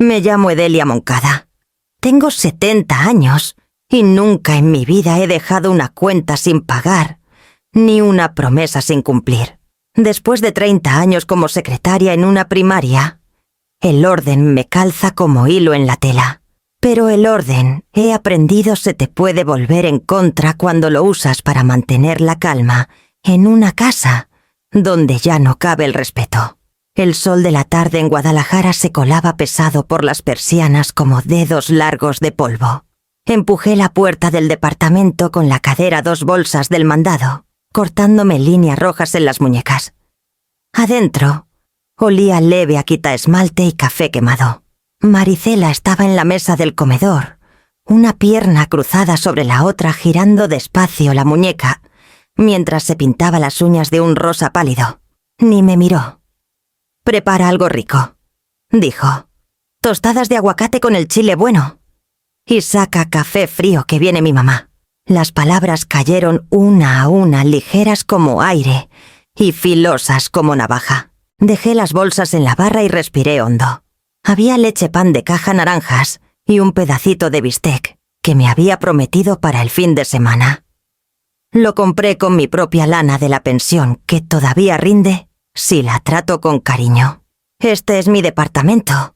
Me llamo Edelia Moncada. Tengo 70 años y nunca en mi vida he dejado una cuenta sin pagar, ni una promesa sin cumplir. Después de 30 años como secretaria en una primaria, el orden me calza como hilo en la tela. Pero el orden, he aprendido, se te puede volver en contra cuando lo usas para mantener la calma en una casa donde ya no cabe el respeto. El sol de la tarde en Guadalajara se colaba pesado por las persianas como dedos largos de polvo. Empujé la puerta del departamento con la cadera 2 bolsas del mandado, cortándome líneas rojas en las muñecas. Adentro, olía leve a quitaesmalte y café quemado. Maricela estaba en la mesa del comedor, una pierna cruzada sobre la otra girando despacio la muñeca, mientras se pintaba las uñas de un rosa pálido. Ni me miró. «Prepara algo rico», dijo. «Tostadas de aguacate con el chile bueno. Y saca café frío que viene mi mamá». Las palabras cayeron una a una, ligeras como aire y filosas como navaja. Dejé las bolsas en la barra y respiré hondo. Había leche pan de caja naranjas y un pedacito de bistec que me había prometido para el fin de semana. Lo compré con mi propia lana de la pensión, que todavía rinde si la trato con cariño. «Este es mi departamento»,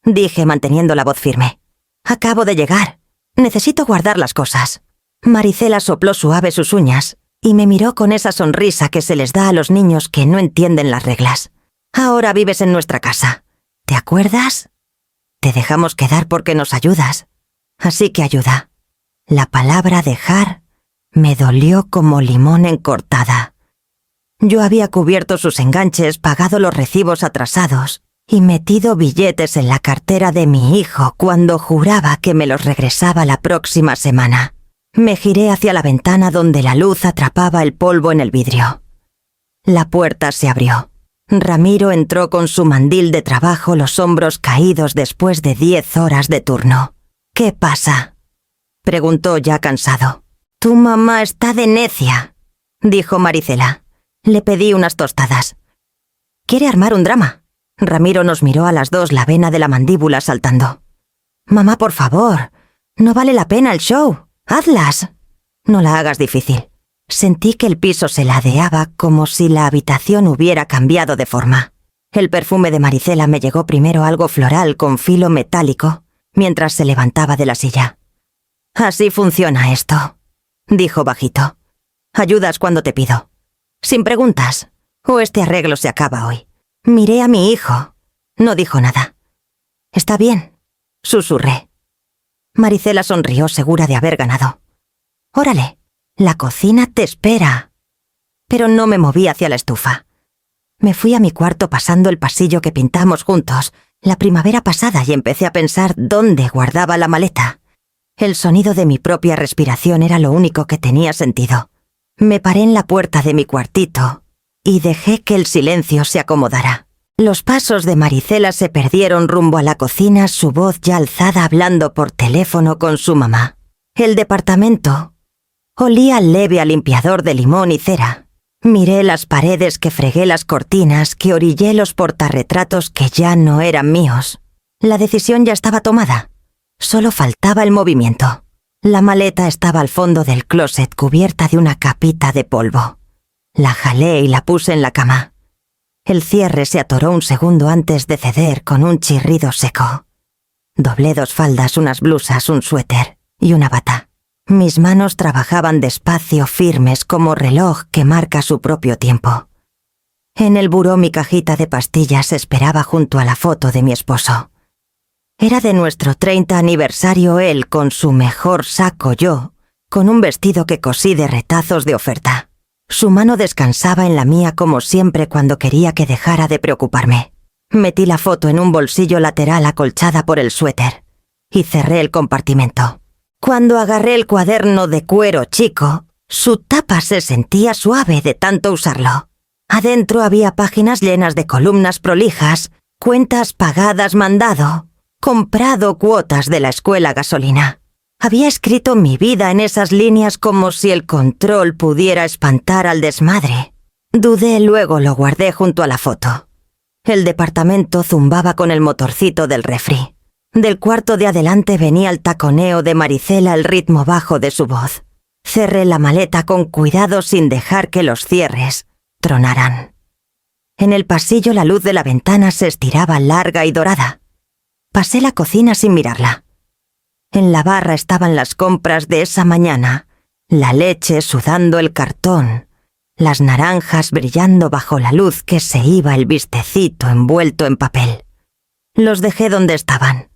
dije manteniendo la voz firme. «Acabo de llegar. Necesito guardar las cosas». Maricela sopló suave sus uñas y me miró con esa sonrisa que se les da a los niños que no entienden las reglas. «Ahora vives en nuestra casa. ¿Te acuerdas? Te dejamos quedar porque nos ayudas. Así que ayuda». La palabra dejar me dolió como limón en cortada. Yo había cubierto sus enganches, pagado los recibos atrasados y metido billetes en la cartera de mi hijo cuando juraba que me los regresaba la próxima semana. Me giré hacia la ventana donde la luz atrapaba el polvo en el vidrio. La puerta se abrió. Ramiro entró con su mandil de trabajo, los hombros caídos después de 10 horas de turno. «¿Qué pasa?», preguntó ya cansado. «Tu mamá está de necia», dijo Maricela. Le pedí unas tostadas. «¿Quiere armar un drama?». Ramiro nos miró a las dos, la vena de la mandíbula saltando. «Mamá, por favor, no vale la pena el show. Hazlas. No la hagas difícil». Sentí que el piso se ladeaba como si la habitación hubiera cambiado de forma. El perfume de Maricela me llegó primero algo floral con filo metálico, mientras se levantaba de la silla. «Así funciona esto», dijo bajito. «Ayudas cuando te pido. Sin preguntas, o este arreglo se acaba hoy». Miré a mi hijo. No dijo nada. «Está bien», susurré. Maricela sonrió, segura de haber ganado. «Órale. La cocina te espera». Pero no me moví hacia la estufa. Me fui a mi cuarto pasando el pasillo que pintamos juntos la primavera pasada y empecé a pensar dónde guardaba la maleta. El sonido de mi propia respiración era lo único que tenía sentido. Me paré en la puerta de mi cuartito y dejé que el silencio se acomodara. Los pasos de Maricela se perdieron rumbo a la cocina, su voz ya alzada hablando por teléfono con su mamá. El departamento olía leve a limpiador de limón y cera. Miré las paredes, que fregué las cortinas, que orillé los portarretratos que ya no eran míos. La decisión ya estaba tomada. Solo faltaba el movimiento. La maleta estaba al fondo del closet, cubierta de una capita de polvo. La jalé y la puse en la cama. El cierre se atoró un segundo antes de ceder con un chirrido seco. Doblé 2 faldas, unas blusas, un suéter y una bata. Mis manos trabajaban despacio, firmes como reloj que marca su propio tiempo. En el buró mi cajita de pastillas esperaba junto a la foto de mi esposo. Era de nuestro 30 aniversario, él con su mejor saco, yo con un vestido que cosí de retazos de oferta. Su mano descansaba en la mía como siempre cuando quería que dejara de preocuparme. Metí la foto en un bolsillo lateral acolchada por el suéter y cerré el compartimento. Cuando agarré el cuaderno de cuero chico, su tapa se sentía suave de tanto usarlo. Adentro había páginas llenas de columnas prolijas, cuentas pagadas mandado, comprado cuotas de la escuela gasolina. Había escrito mi vida en esas líneas como si el control pudiera espantar al desmadre. Dudé, luego lo guardé junto a la foto. El departamento zumbaba con el motorcito del refri. Del cuarto de adelante venía el taconeo de Maricela, el ritmo bajo de su voz. Cerré la maleta con cuidado sin dejar que los cierres tronaran. En el pasillo la luz de la ventana se estiraba larga y dorada. Pasé la cocina sin mirarla. En la barra estaban las compras de esa mañana, la leche sudando el cartón, las naranjas brillando bajo la luz que se iba el bistecito envuelto en papel. Los dejé donde estaban.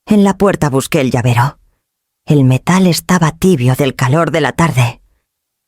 En la puerta busqué el llavero. El metal estaba tibio del calor de la tarde.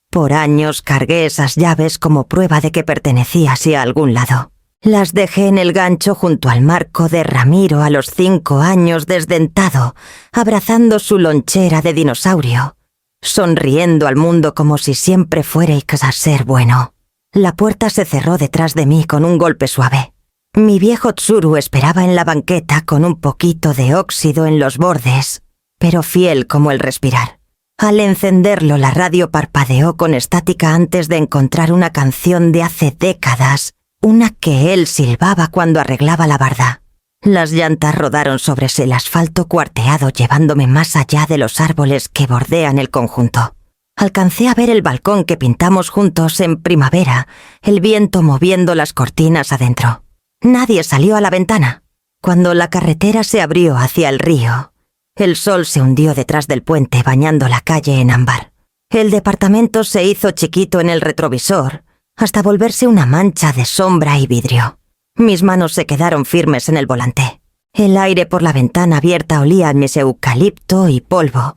Por años cargué esas llaves como prueba de que pertenecía así a algún lado. Las dejé en el gancho junto al marco de Ramiro a los 5 años desdentado, abrazando su lonchera de dinosaurio, sonriendo al mundo como si siempre fuerais a ser bueno. La puerta se cerró detrás de mí con un golpe suave. Mi viejo Tsuru esperaba en la banqueta con un poquito de óxido en los bordes, pero fiel como el respirar. Al encenderlo, la radio parpadeó con estática antes de encontrar una canción de hace décadas, una que él silbaba cuando arreglaba la barda. Las llantas rodaron sobre el asfalto cuarteado, llevándome más allá de los árboles que bordean el conjunto. Alcancé a ver el balcón que pintamos juntos en primavera, el viento moviendo las cortinas adentro. Nadie salió a la ventana. Cuando la carretera se abrió hacia el río, el sol se hundió detrás del puente bañando la calle en ámbar. El departamento se hizo chiquito en el retrovisor, hasta volverse una mancha de sombra y vidrio. Mis manos se quedaron firmes en el volante. El aire por la ventana abierta olía a mis eucalipto y polvo,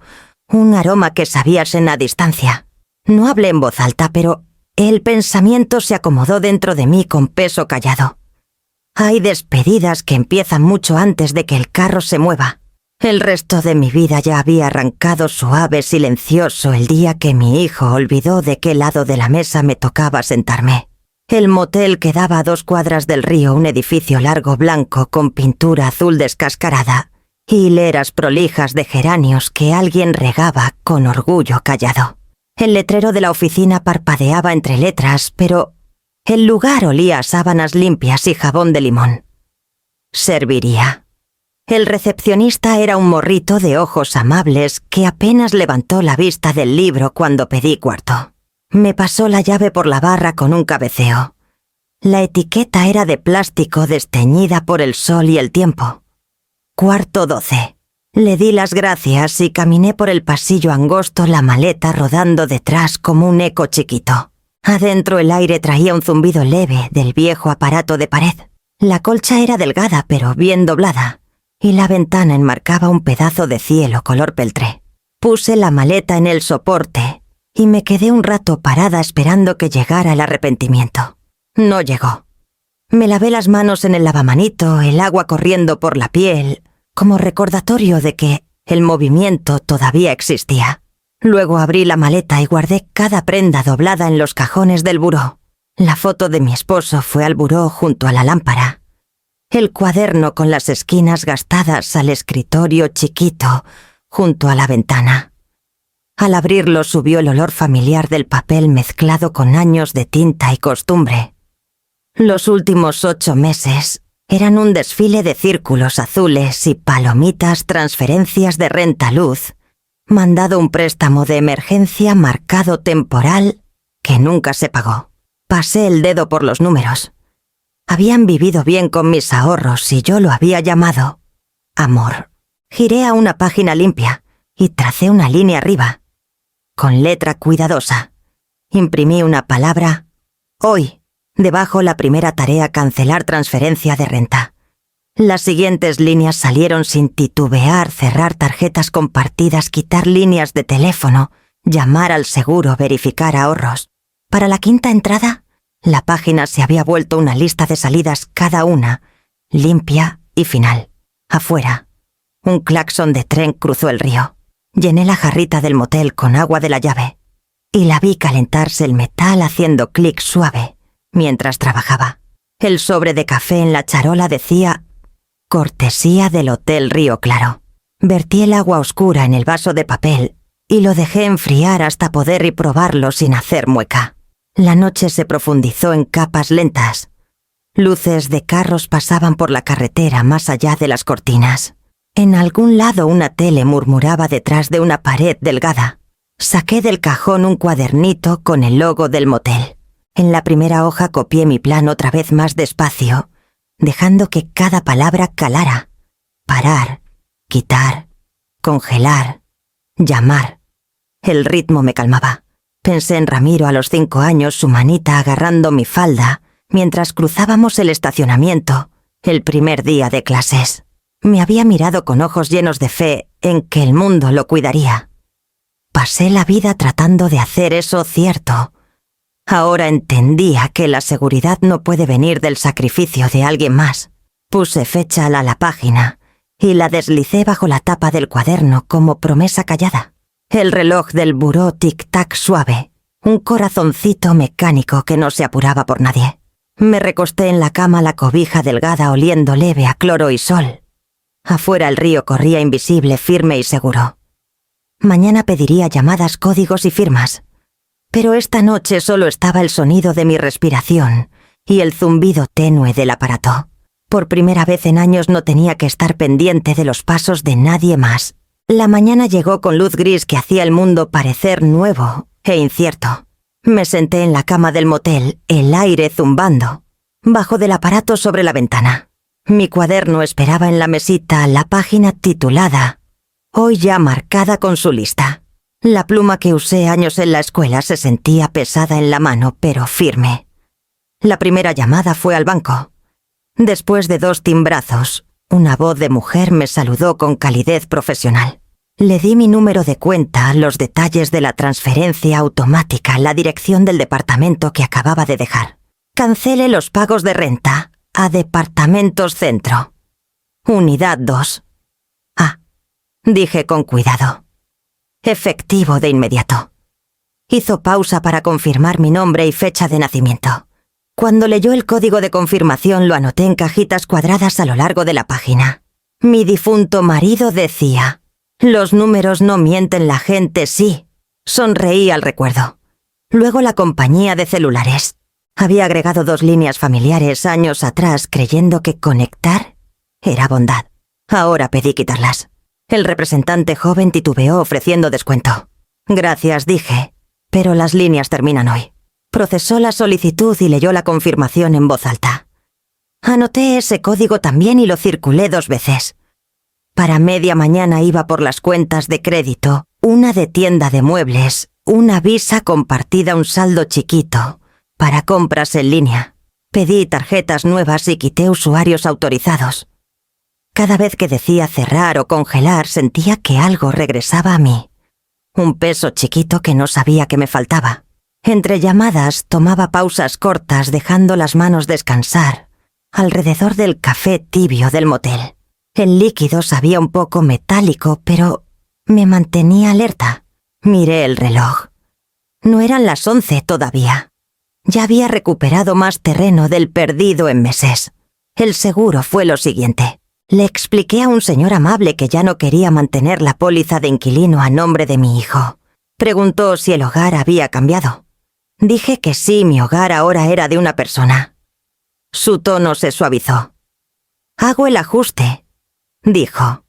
un aroma que sabías en la distancia. No hablé en voz alta, pero el pensamiento se acomodó dentro de mí con peso callado. Hay despedidas que empiezan mucho antes de que el carro se mueva. El resto de mi vida ya había arrancado suave, silencioso el día que mi hijo olvidó de qué lado de la mesa me tocaba sentarme. El motel quedaba a 2 cuadras del río, un edificio largo blanco con pintura azul descascarada y hileras prolijas de geranios que alguien regaba con orgullo callado. El letrero de la oficina parpadeaba entre letras, pero el lugar olía a sábanas limpias y jabón de limón. Serviría. El recepcionista era un morrito de ojos amables que apenas levantó la vista del libro cuando pedí cuarto. Me pasó la llave por la barra con un cabeceo. La etiqueta era de plástico desteñida por el sol y el tiempo. Cuarto 12. Le di las gracias y caminé por el pasillo angosto, la maleta rodando detrás como un eco chiquito. Adentro el aire traía un zumbido leve del viejo aparato de pared. La colcha era delgada pero bien doblada, y la ventana enmarcaba un pedazo de cielo color peltre. Puse la maleta en el soporte y me quedé un rato parada esperando que llegara el arrepentimiento. No llegó. Me lavé las manos en el lavamanito, el agua corriendo por la piel, como recordatorio de que el movimiento todavía existía. Luego abrí la maleta y guardé cada prenda doblada en los cajones del buró. La foto de mi esposo fue al buró junto a la lámpara. El cuaderno con las esquinas gastadas al escritorio chiquito, junto a la ventana. Al abrirlo subió el olor familiar del papel mezclado con años de tinta y costumbre. Los últimos 8 meses eran un desfile de círculos azules y palomitas, transferencias de renta luz, mandado un préstamo de emergencia marcado temporal que nunca se pagó. Pasé el dedo por los números. Habían vivido bien con mis ahorros y yo lo había llamado amor. Giré a una página limpia y tracé una línea arriba. Con letra cuidadosa, imprimí una palabra hoy. Debajo la primera tarea: cancelar transferencia de renta. Las siguientes líneas salieron sin titubear: cerrar tarjetas compartidas, quitar líneas de teléfono, llamar al seguro, verificar ahorros. Para la 5ª entrada, la página se había vuelto una lista de salidas cada una, limpia y final. Afuera, un claxon de tren cruzó el río. Llené la jarrita del motel con agua de la llave y la vi calentarse el metal haciendo clic suave mientras trabajaba. El sobre de café en la charola decía cortesía del Hotel Río Claro. Vertí el agua oscura en el vaso de papel y lo dejé enfriar hasta poder probarlo sin hacer mueca. La noche se profundizó en capas lentas. Luces de carros pasaban por la carretera más allá de las cortinas. En algún lado una tele murmuraba detrás de una pared delgada. Saqué del cajón un cuadernito con el logo del motel. En la primera hoja copié mi plan otra vez más despacio, dejando que cada palabra calara. Parar, quitar, congelar, llamar. El ritmo me calmaba. Pensé en Ramiro a los 5 años, su manita agarrando mi falda, mientras cruzábamos el estacionamiento, el primer día de clases. Me había mirado con ojos llenos de fe en que el mundo lo cuidaría. Pasé la vida tratando de hacer eso cierto. Ahora entendía que la seguridad no puede venir del sacrificio de alguien más. Puse fecha a la página y la deslicé bajo la tapa del cuaderno como promesa callada. El reloj del buró tic-tac suave, un corazoncito mecánico que no se apuraba por nadie. Me recosté en la cama, la cobija delgada oliendo leve a cloro y sol. Afuera el río corría invisible, firme y seguro. Mañana pediría llamadas, códigos y firmas. Pero esta noche solo estaba el sonido de mi respiración y el zumbido tenue del aparato. Por primera vez en años no tenía que estar pendiente de los pasos de nadie más. La mañana llegó con luz gris que hacía el mundo parecer nuevo e incierto. Me senté en la cama del motel, el aire zumbando, bajo del aparato sobre la ventana. Mi cuaderno esperaba en la mesita, la página titulada, hoy ya marcada con su lista. La pluma que usé años en la escuela se sentía pesada en la mano, pero firme. La primera llamada fue al banco. Después de 2 timbrazos, una voz de mujer me saludó con calidez profesional. Le di mi número de cuenta, los detalles de la transferencia automática, la dirección del departamento que acababa de dejar. Cancele los pagos de renta a Departamentos Centro. Unidad 2. Ah, dije con cuidado. Efectivo de inmediato. Hizo pausa para confirmar mi nombre y fecha de nacimiento. Cuando leyó el código de confirmación lo anoté en cajitas cuadradas a lo largo de la página. Mi difunto marido decía, los números no mienten, la gente sí. Sonreí al recuerdo. Luego la compañía de celulares. Había agregado 2 líneas familiares años atrás creyendo que conectar era bondad. Ahora pedí quitarlas. El representante joven titubeó ofreciendo descuento. Gracias, dije, pero las líneas terminan hoy. Procesó la solicitud y leyó la confirmación en voz alta. Anoté ese código también y lo circulé 2 veces. Para media mañana iba por las cuentas de crédito, una de tienda de muebles, una Visa compartida, un saldo chiquito, para compras en línea. Pedí tarjetas nuevas y quité usuarios autorizados. Cada vez que decía cerrar o congelar sentía que algo regresaba a mí. Un peso chiquito que no sabía que me faltaba. Entre llamadas tomaba pausas cortas dejando las manos descansar alrededor del café tibio del motel. El líquido sabía un poco metálico, pero me mantenía alerta. Miré el reloj. No eran las 11 todavía. Ya había recuperado más terreno del perdido en meses. El seguro fue lo siguiente. Le expliqué a un señor amable que ya no quería mantener la póliza de inquilino a nombre de mi hijo. Preguntó si el hogar había cambiado. Dije que sí, mi hogar ahora era de una persona. Su tono se suavizó. Hago el ajuste, dijo.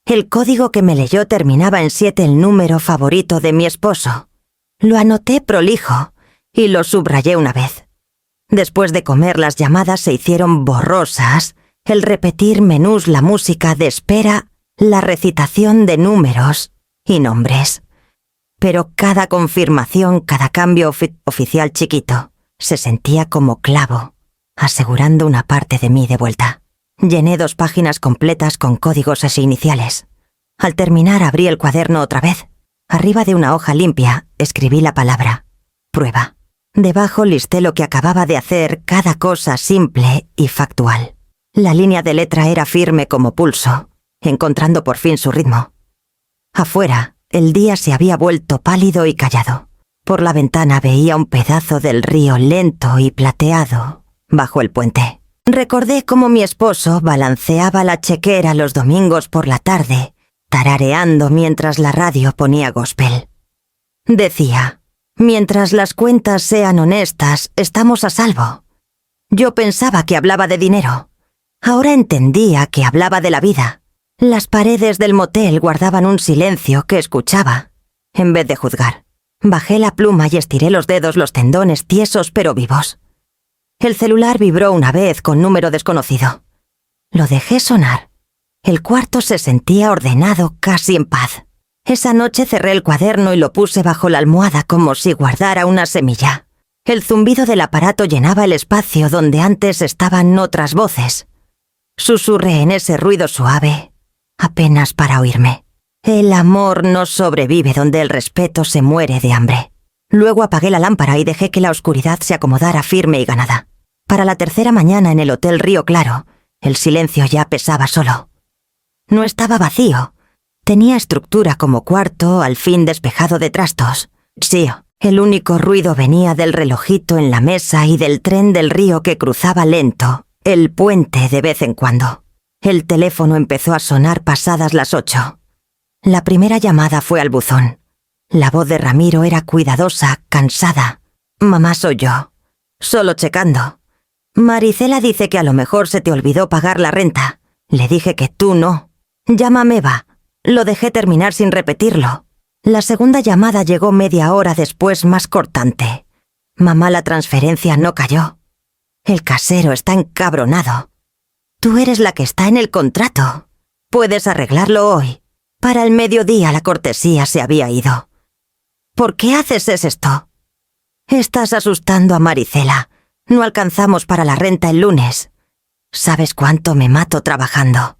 El código que me leyó terminaba en 7, el número favorito de mi esposo. Lo anoté prolijo y lo subrayé una vez. Después de comer las llamadas se hicieron borrosas, el repetir menús, la música de espera, la recitación de números y nombres. Pero cada confirmación, cada cambio oficial chiquito, se sentía como clavo, asegurando una parte de mí de vuelta. Llené 2 páginas completas con códigos e iniciales. Al terminar abrí el cuaderno otra vez. Arriba de una hoja limpia escribí la palabra prueba. Debajo listé lo que acababa de hacer, cada cosa simple y factual. La línea de letra era firme como pulso, encontrando por fin su ritmo. Afuera, el día se había vuelto pálido y callado. Por la ventana veía un pedazo del río lento y plateado bajo el puente. Recordé cómo mi esposo balanceaba la chequera los domingos por la tarde, tarareando mientras la radio ponía gospel. Decía, mientras las cuentas sean honestas, estamos a salvo. Yo pensaba que hablaba de dinero. Ahora entendía que hablaba de la vida. Las paredes del motel guardaban un silencio que escuchaba, en vez de juzgar. Bajé la pluma y estiré los dedos, los tendones tiesos pero vivos. El celular vibró una vez con número desconocido. Lo dejé sonar. El cuarto se sentía ordenado, casi en paz. Esa noche cerré el cuaderno y lo puse bajo la almohada como si guardara una semilla. El zumbido del aparato llenaba el espacio donde antes estaban otras voces. Susurré en ese ruido suave, apenas para oírme. El amor no sobrevive donde el respeto se muere de hambre. Luego apagué la lámpara y dejé que la oscuridad se acomodara firme y ganada. Para la tercera mañana en el Hotel Río Claro, el silencio ya pesaba solo. No estaba vacío. Tenía estructura como cuarto, al fin despejado de trastos. Sí, el único ruido venía del relojito en la mesa y del tren del río que cruzaba lento, el puente de vez en cuando. El teléfono empezó a sonar pasadas las 8. La primera llamada fue al buzón. La voz de Ramiro era cuidadosa, cansada. Mamá, soy yo. Solo checando. Maricela dice que a lo mejor se te olvidó pagar la renta. Le dije que tú no. Llámame, va. Lo dejé terminar sin repetirlo. La segunda llamada llegó media hora después, más cortante. Mamá, la transferencia no cayó. El casero está encabronado. Tú eres la que está en el contrato. Puedes arreglarlo hoy. Para el mediodía la cortesía se había ido. ¿Por qué haces esto? Estás asustando a Maricela. No alcanzamos para la renta el lunes. ¿Sabes cuánto me mato trabajando?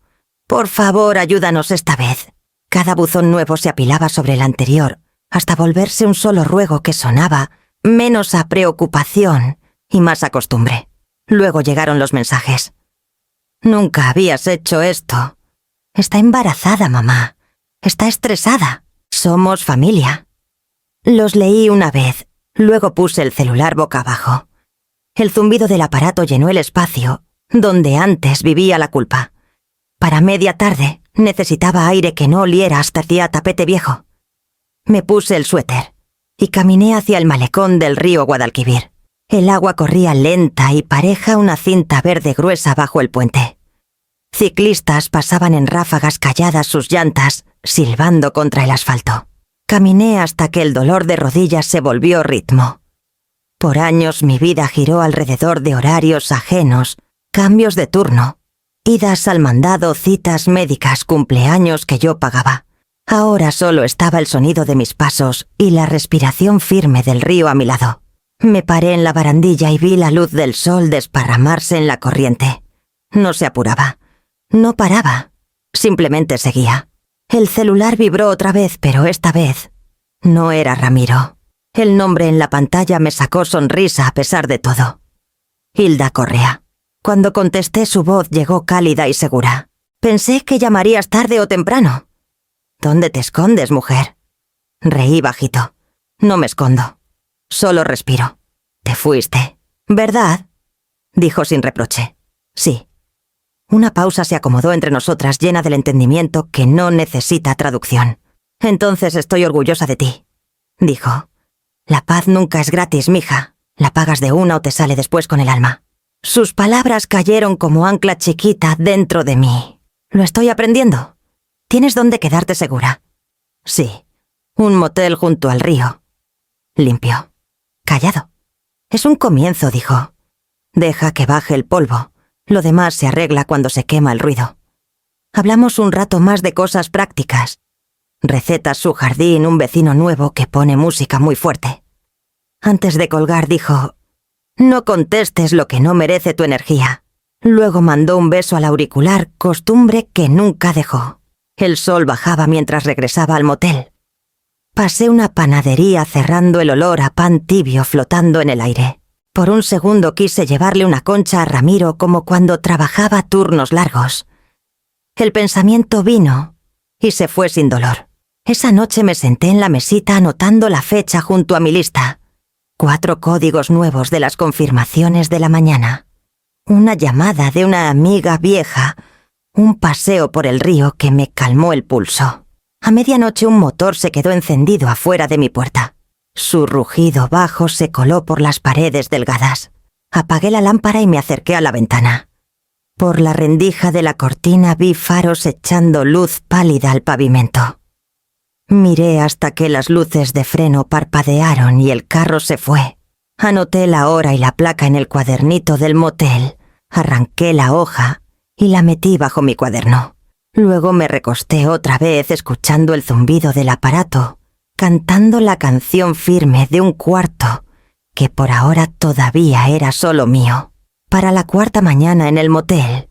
Por favor, ayúdanos esta vez. Cada buzón nuevo se apilaba sobre el anterior, hasta volverse un solo ruego que sonaba menos a preocupación y más a costumbre. Luego llegaron los mensajes. Nunca habías hecho esto. Está embarazada, mamá. Está estresada. Somos familia. Los leí una vez, luego puse el celular boca abajo. El zumbido del aparato llenó el espacio donde antes vivía la culpa. Para media tarde necesitaba aire que no oliera hasta hacía tapete viejo. Me puse el suéter y caminé hacia el malecón del río Guadalquivir. El agua corría lenta y pareja una cinta verde gruesa bajo el puente. Ciclistas pasaban en ráfagas calladas sus llantas, silbando contra el asfalto. Caminé hasta que el dolor de rodillas se volvió ritmo. Por años mi vida giró alrededor de horarios ajenos, cambios de turno, idas al mandado, citas médicas, cumpleaños que yo pagaba. Ahora solo estaba el sonido de mis pasos y la respiración firme del río a mi lado. Me paré en la barandilla y vi la luz del sol desparramarse en la corriente. No se apuraba. No paraba. Simplemente seguía. El celular vibró otra vez, pero esta vez no era Ramiro. El nombre en la pantalla me sacó sonrisa a pesar de todo. Hilda Correa. Cuando contesté, su voz llegó cálida y segura. Pensé que llamarías tarde o temprano. ¿Dónde te escondes, mujer? Reí bajito. No me escondo. Solo respiro. Te fuiste, ¿verdad? Dijo sin reproche. Sí. Una pausa se acomodó entre nosotras llena del entendimiento que no necesita traducción. Entonces estoy orgullosa de ti, dijo. La paz nunca es gratis, mija. La pagas de una o te sale después con el alma. Sus palabras cayeron como ancla chiquita dentro de mí. Lo estoy aprendiendo. Tienes donde quedarte segura. Sí, un motel junto al río. Limpio. Callado. Es un comienzo, dijo. Deja que baje el polvo. Lo demás se arregla cuando se quema el ruido. Hablamos un rato más de cosas prácticas. Recetas su jardín, un vecino nuevo que pone música muy fuerte. Antes de colgar dijo: no contestes lo que no merece tu energía. Luego mandó un beso al auricular, costumbre que nunca dejó. El sol bajaba mientras regresaba al motel. Pasé una panadería cerrando el olor a pan tibio flotando en el aire. Por un segundo quise llevarle una concha a Ramiro como cuando trabajaba turnos largos. El pensamiento vino y se fue sin dolor. Esa noche me senté en la mesita anotando la fecha junto a mi lista. 4 códigos nuevos de las confirmaciones de la mañana. Una llamada de una amiga vieja. Un paseo por el río que me calmó el pulso. A medianoche un motor se quedó encendido afuera de mi puerta. Su rugido bajo se coló por las paredes delgadas. Apagué la lámpara y me acerqué a la ventana. Por la rendija de la cortina vi faros echando luz pálida al pavimento. Miré hasta que las luces de freno parpadearon y el carro se fue. Anoté la hora y la placa en el cuadernito del motel, arranqué la hoja y la metí bajo mi cuaderno. Luego me recosté otra vez escuchando el zumbido del aparato, cantando la canción firme de un cuarto que por ahora todavía era solo mío. Para la cuarta mañana en el motel,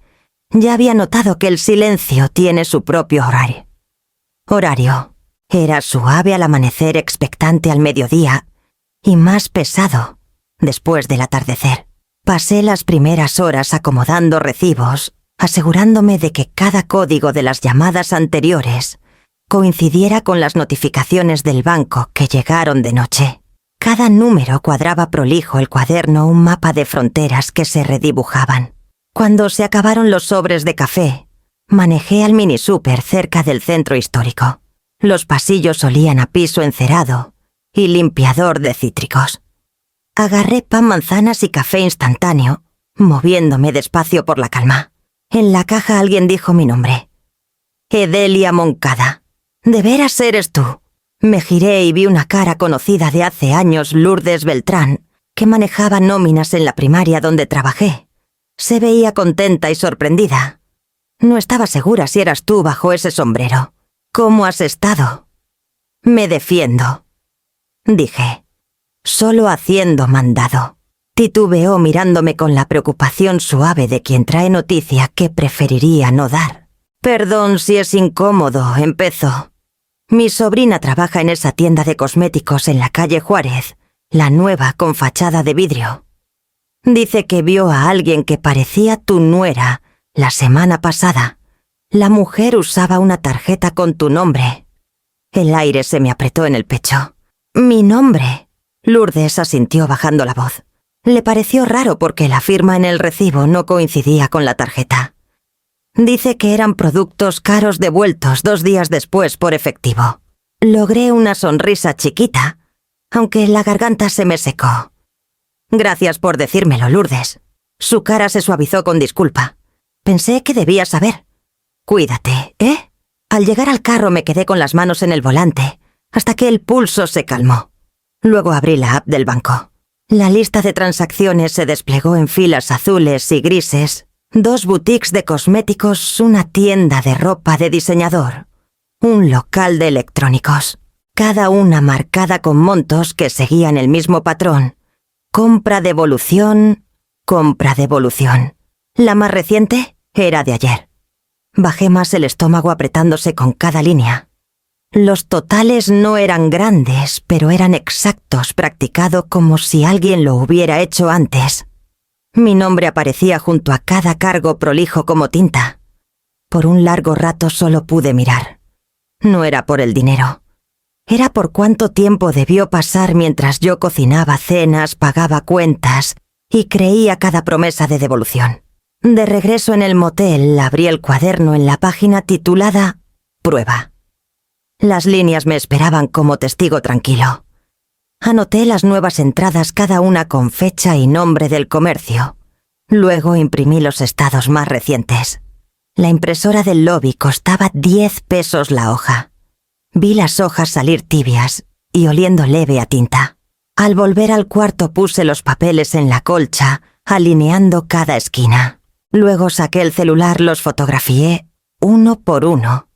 ya había notado que el silencio tiene su propio horario. Era suave al amanecer, expectante al mediodía y más pesado después del atardecer. Pasé las primeras horas acomodando recibos, asegurándome de que cada código de las llamadas anteriores coincidiera con las notificaciones del banco que llegaron de noche. Cada número cuadraba prolijo el cuaderno un mapa de fronteras que se redibujaban. Cuando se acabaron los sobres de café, manejé al mini súper cerca del centro histórico. Los pasillos olían a piso encerado y limpiador de cítricos. Agarré pan, manzanas y café instantáneo, moviéndome despacio por la calma. En la caja alguien dijo mi nombre. Edelia Moncada. ¿De veras eres tú? Me giré y vi una cara conocida de hace años, Lourdes Beltrán, que manejaba nóminas en la primaria donde trabajé. Se veía contenta y sorprendida. No estaba segura si eras tú bajo ese sombrero. ¿Cómo has estado? Me defiendo, dije. Solo haciendo mandado. Titubeó mirándome con la preocupación suave de quien trae noticia que preferiría no dar. Perdón si es incómodo, empezó. Mi sobrina trabaja en esa tienda de cosméticos en la calle Juárez, la nueva con fachada de vidrio. Dice que vio a alguien que parecía tu nuera la semana pasada. La mujer usaba una tarjeta con tu nombre. El aire se me apretó en el pecho. ¿Mi nombre? Lourdes asintió bajando la voz. Le pareció raro porque la firma en el recibo no coincidía con la tarjeta. Dice que eran productos caros devueltos 2 días después por efectivo. Logré una sonrisa chiquita, aunque la garganta se me secó. Gracias por decírmelo, Lourdes. Su cara se suavizó con disculpa. Pensé que debías saber. Cuídate, ¿eh? Al llegar al carro me quedé con las manos en el volante, hasta que el pulso se calmó. Luego abrí la app del banco. La lista de transacciones se desplegó en filas azules y grises, 2 boutiques de cosméticos, una tienda de ropa de diseñador, un local de electrónicos, cada una marcada con montos que seguían el mismo patrón. Compra, devolución, compra, devolución. La más reciente era de ayer. Bajé más el estómago apretándose con cada línea. Los totales no eran grandes, pero eran exactos, practicado como si alguien lo hubiera hecho antes. Mi nombre aparecía junto a cada cargo prolijo como tinta. Por un largo rato solo pude mirar. No era por el dinero. Era por cuánto tiempo debió pasar mientras yo cocinaba cenas, pagaba cuentas y creía cada promesa de devolución. De regreso en el motel, abrí el cuaderno en la página titulada Prueba. Las líneas me esperaban como testigo tranquilo. Anoté las nuevas entradas, cada una con fecha y nombre del comercio. Luego imprimí los estados más recientes. La impresora del lobby costaba 10 pesos la hoja. Vi las hojas salir tibias y oliendo leve a tinta. Al volver al cuarto puse los papeles en la colcha, alineando cada esquina. Luego saqué el celular, los fotografié uno por uno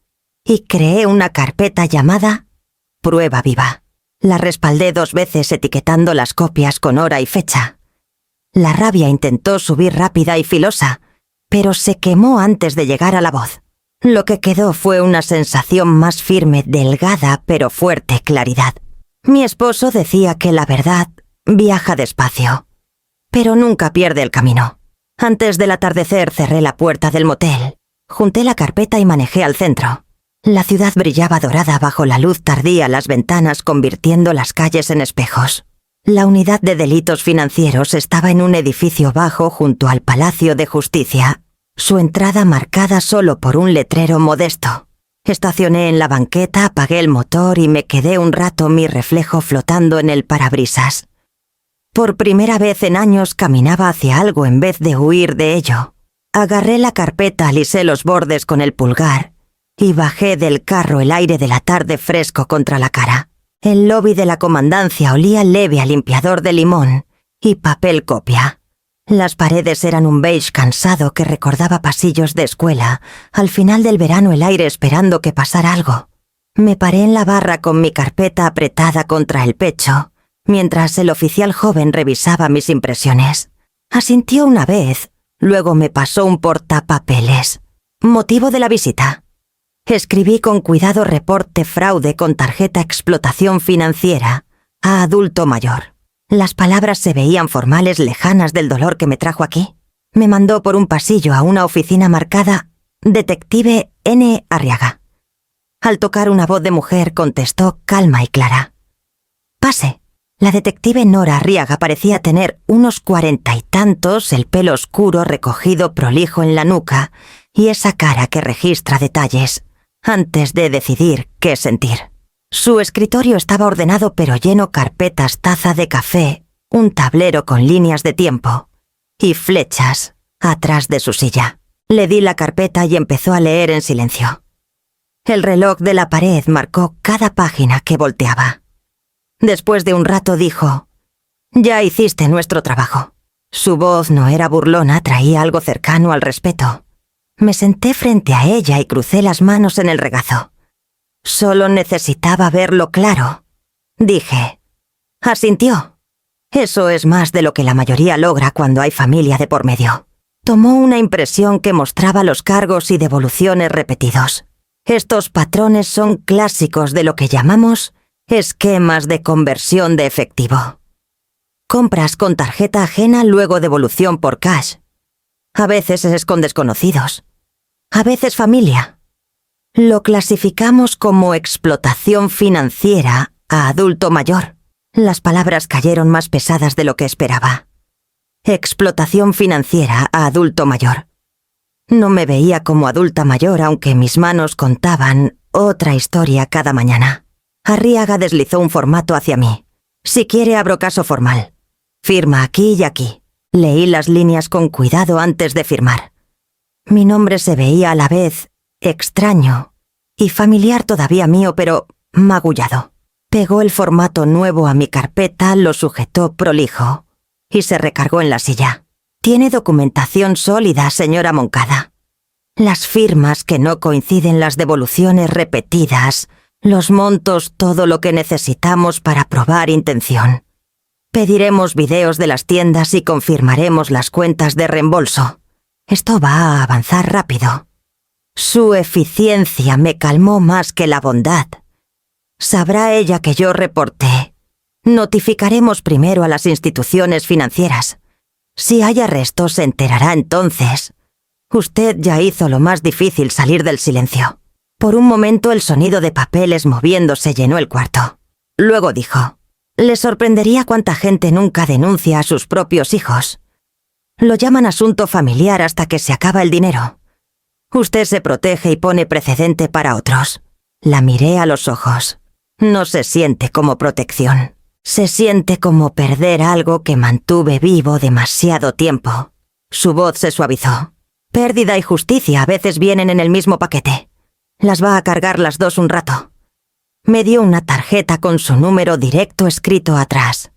y creé una carpeta llamada Prueba Viva. La respaldé 2 veces etiquetando las copias con hora y fecha. La rabia intentó subir rápida y filosa, pero se quemó antes de llegar a la voz. Lo que quedó fue una sensación más firme, delgada pero fuerte claridad. Mi esposo decía que la verdad viaja despacio, pero nunca pierde el camino. Antes del atardecer cerré la puerta del motel, junté la carpeta y manejé al centro. La ciudad brillaba dorada bajo la luz tardía, las ventanas convirtiendo las calles en espejos. La unidad de delitos financieros estaba en un edificio bajo junto al Palacio de Justicia, su entrada marcada solo por un letrero modesto. Estacioné en la banqueta, apagué el motor y me quedé un rato mi reflejo flotando en el parabrisas. Por primera vez en años caminaba hacia algo en vez de huir de ello. Agarré la carpeta, alisé los bordes con el pulgar y bajé del carro el aire de la tarde fresco contra la cara. El lobby de la comandancia olía leve a limpiador de limón y papel copia. Las paredes eran un beige cansado que recordaba pasillos de escuela, al final del verano el aire esperando que pasara algo. Me paré en la barra con mi carpeta apretada contra el pecho, mientras el oficial joven revisaba mis impresiones. Asintió una vez, luego me pasó un portapapeles. Motivo de la visita. Escribí con cuidado reporte fraude con tarjeta explotación financiera a adulto mayor. Las palabras se veían formales, lejanas del dolor que me trajo aquí. Me mandó por un pasillo a una oficina marcada Detective N. Arriaga. Al tocar una voz de mujer contestó calma y clara. «Pase». La detective Nora Arriaga parecía tener unos 40 y tantos, el pelo oscuro recogido prolijo en la nuca y esa cara que registra detalles antes de decidir qué sentir. Su escritorio estaba ordenado pero lleno carpetas, taza de café, un tablero con líneas de tiempo y flechas atrás de su silla. Le di la carpeta y empezó a leer en silencio. El reloj de la pared marcó cada página que volteaba. Después de un rato dijo: «Ya hiciste nuestro trabajo». Su voz no era burlona, traía algo cercano al respeto. Me senté frente a ella y crucé las manos en el regazo. Solo necesitaba verlo claro. Dije. Asintió. Eso es más de lo que la mayoría logra cuando hay familia de por medio. Tomó una impresión que mostraba los cargos y devoluciones repetidos. Estos patrones son clásicos de lo que llamamos esquemas de conversión de efectivo. Compras con tarjeta ajena, luego devolución por cash. A veces es con desconocidos. A veces familia. Lo clasificamos como explotación financiera a adulto mayor. Las palabras cayeron más pesadas de lo que esperaba. Explotación financiera a adulto mayor. No me veía como adulta mayor, aunque mis manos contaban otra historia cada mañana. Arriaga deslizó un formato hacia mí. «Si quiere, abro caso formal. Firma aquí y aquí». Leí las líneas con cuidado antes de firmar. Mi nombre se veía a la vez extraño y familiar todavía mío, pero magullado. Pegó el formato nuevo a mi carpeta, lo sujetó prolijo y se recargó en la silla. «Tiene documentación sólida, señora Moncada. Las firmas que no coinciden, las devoluciones repetidas, los montos, todo lo que necesitamos para probar intención. Pediremos videos de las tiendas y confirmaremos las cuentas de reembolso. Esto va a avanzar rápido». Su eficiencia me calmó más que la bondad. Sabrá ella que yo reporté. Notificaremos primero a las instituciones financieras. Si hay arrestos, se enterará entonces. Usted ya hizo lo más difícil, salir del silencio. Por un momento el sonido de papeles moviéndose llenó el cuarto. Luego dijo: «Le sorprendería cuánta gente nunca denuncia a sus propios hijos. Lo llaman asunto familiar hasta que se acaba el dinero. Usted se protege y pone precedente para otros». La miré a los ojos. No se siente como protección. Se siente como perder algo que mantuve vivo demasiado tiempo. Su voz se suavizó. «Pérdida y justicia a veces vienen en el mismo paquete. Las va a cargar las dos un rato». Me dio una tarjeta con su número directo escrito atrás.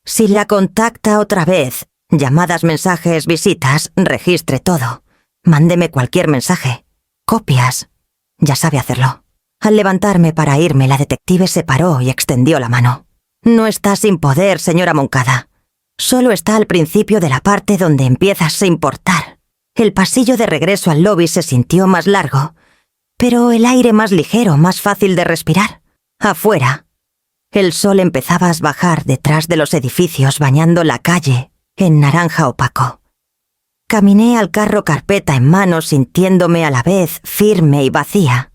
«Si la contacta otra vez, llamadas, mensajes, visitas, registre todo. Mándeme cualquier mensaje. Copias. Ya sabe hacerlo». Al levantarme para irme, la detective se paró y extendió la mano. «No está sin poder, señora Moncada. Solo está al principio de la parte donde empiezas a importar. El pasillo de regreso al lobby se sintió más largo, pero el aire más ligero, más fácil de respirar. Afuera, el sol empezaba a bajar detrás de los edificios, bañando la calle en naranja opaco. Caminé al carro, carpeta en mano, sintiéndome a la vez firme y vacía.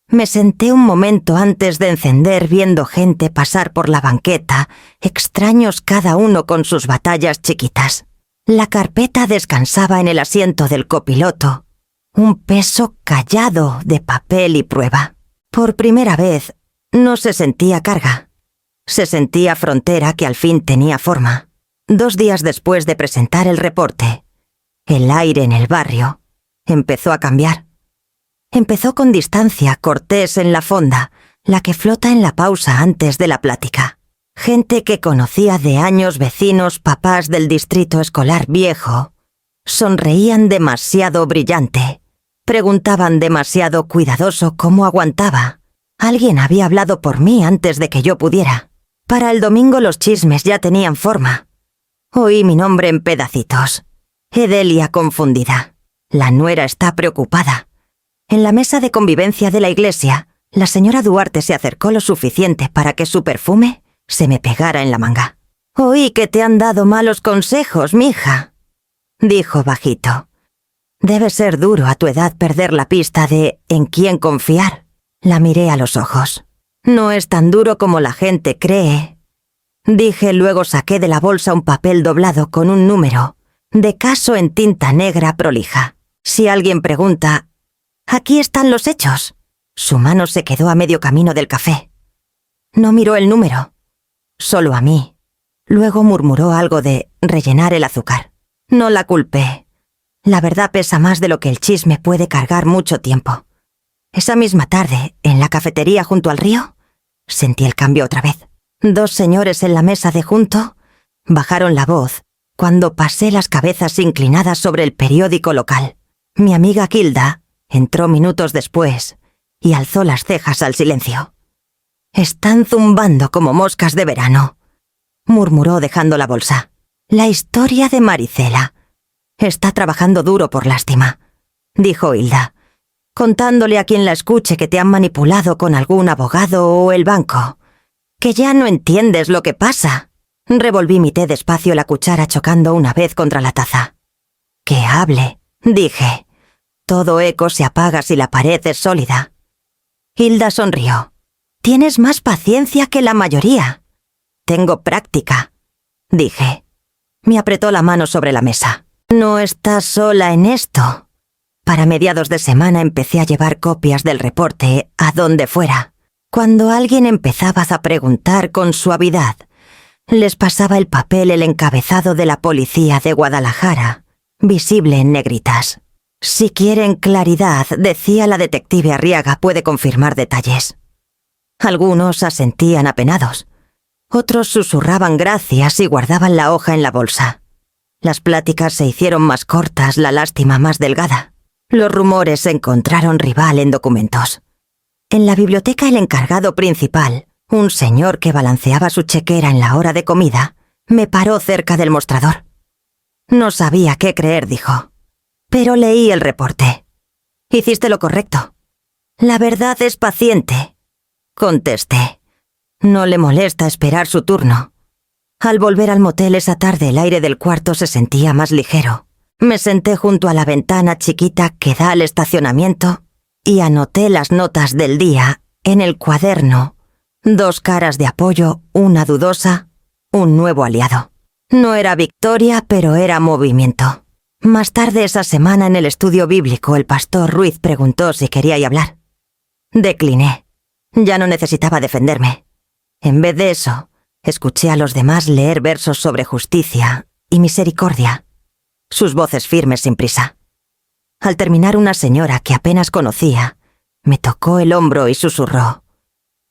Me senté un momento antes de encender, viendo gente pasar por la banqueta, extraños cada uno con sus batallas chiquitas. La carpeta descansaba en el asiento del copiloto, un peso callado de papel y prueba. Por primera vez, no se sentía carga. Se sentía frontera que al fin tenía forma. 2 días después de presentar el reporte, El aire en el barrio empezó a cambiar. Empezó con distancia, cortés en la fonda, la que flota en la pausa antes de la plática. Gente que conocía de años, vecinos, papás del distrito escolar viejo. Sonreían demasiado brillante. Preguntaban demasiado cuidadoso cómo aguantaba. Alguien había hablado por mí antes de que yo pudiera. Para el domingo los chismes ya tenían forma. Oí mi nombre en pedacitos. Edelia confundida. La nuera está preocupada. En la mesa de convivencia de la iglesia, la señora Duarte se acercó lo suficiente para que su perfume se me pegara en la manga. «Oí que te han dado malos consejos, mija», dijo bajito. «Debe ser duro a tu edad perder la pista de en quién confiar». La miré a los ojos. «No es tan duro como la gente cree», dije. Luego saqué de la bolsa un papel doblado con un número, de caso en tinta negra prolija. Si alguien pregunta, «Aquí están los hechos». Su mano se quedó a medio camino del café. No miró el número, solo a mí. Luego murmuró algo de rellenar el azúcar. No la culpé. La verdad pesa más de lo que el chisme puede cargar mucho tiempo. Esa misma tarde, en la cafetería junto al río, sentí el cambio otra vez. Dos señores en la mesa de junto bajaron la voz cuando pasé las cabezas inclinadas sobre el periódico local. Mi amiga Kilda entró minutos después y alzó las cejas al silencio. «Están zumbando como moscas de verano», murmuró dejando la bolsa. «La historia de Maricela. Está trabajando duro por lástima», dijo Hilda, «contándole a quien la escuche que te han manipulado con algún abogado o el banco. Que ya no entiendes lo que pasa». Revolví mi té despacio, la cuchara chocando una vez contra la taza. «Que hable», dije. «Todo eco se apaga si la pared es sólida». Hilda sonrió. «Tienes más paciencia que la mayoría». «Tengo práctica», dije. Me apretó la mano sobre la mesa. «No estás sola en esto». Para mediados de semana empecé a llevar copias del reporte a donde fuera. Cuando alguien empezaba a preguntar con suavidad, les pasaba el papel, el encabezado de la policía de Guadalajara, visible en negritas. «Si quieren claridad», decía la detective Arriaga, «puede confirmar detalles». Algunos asentían apenados. Otros susurraban gracias y guardaban la hoja en la bolsa. Las pláticas se hicieron más cortas, la lástima más delgada. Los rumores encontraron rival en documentos. En la biblioteca el encargado principal, un señor que balanceaba su chequera en la hora de comida, me paró cerca del mostrador. No sabía qué creer, dijo. Pero leí el reporte. «Hiciste lo correcto». «La verdad es paciente», contesté. «No le molesta esperar su turno». Al volver al motel esa tarde el aire del cuarto se sentía más ligero. Me senté junto a la ventana chiquita que da al estacionamiento y anoté las notas del día en el cuaderno. 2 caras de apoyo, una dudosa, un nuevo aliado. No era victoria, pero era movimiento. Más tarde esa semana en el estudio bíblico el pastor Ruiz preguntó si quería hablar. Decliné. Ya no necesitaba defenderme. En vez de eso, escuché a los demás leer versos sobre justicia y misericordia. Sus voces firmes sin prisa. Al terminar, una señora que apenas conocía me tocó el hombro y susurró.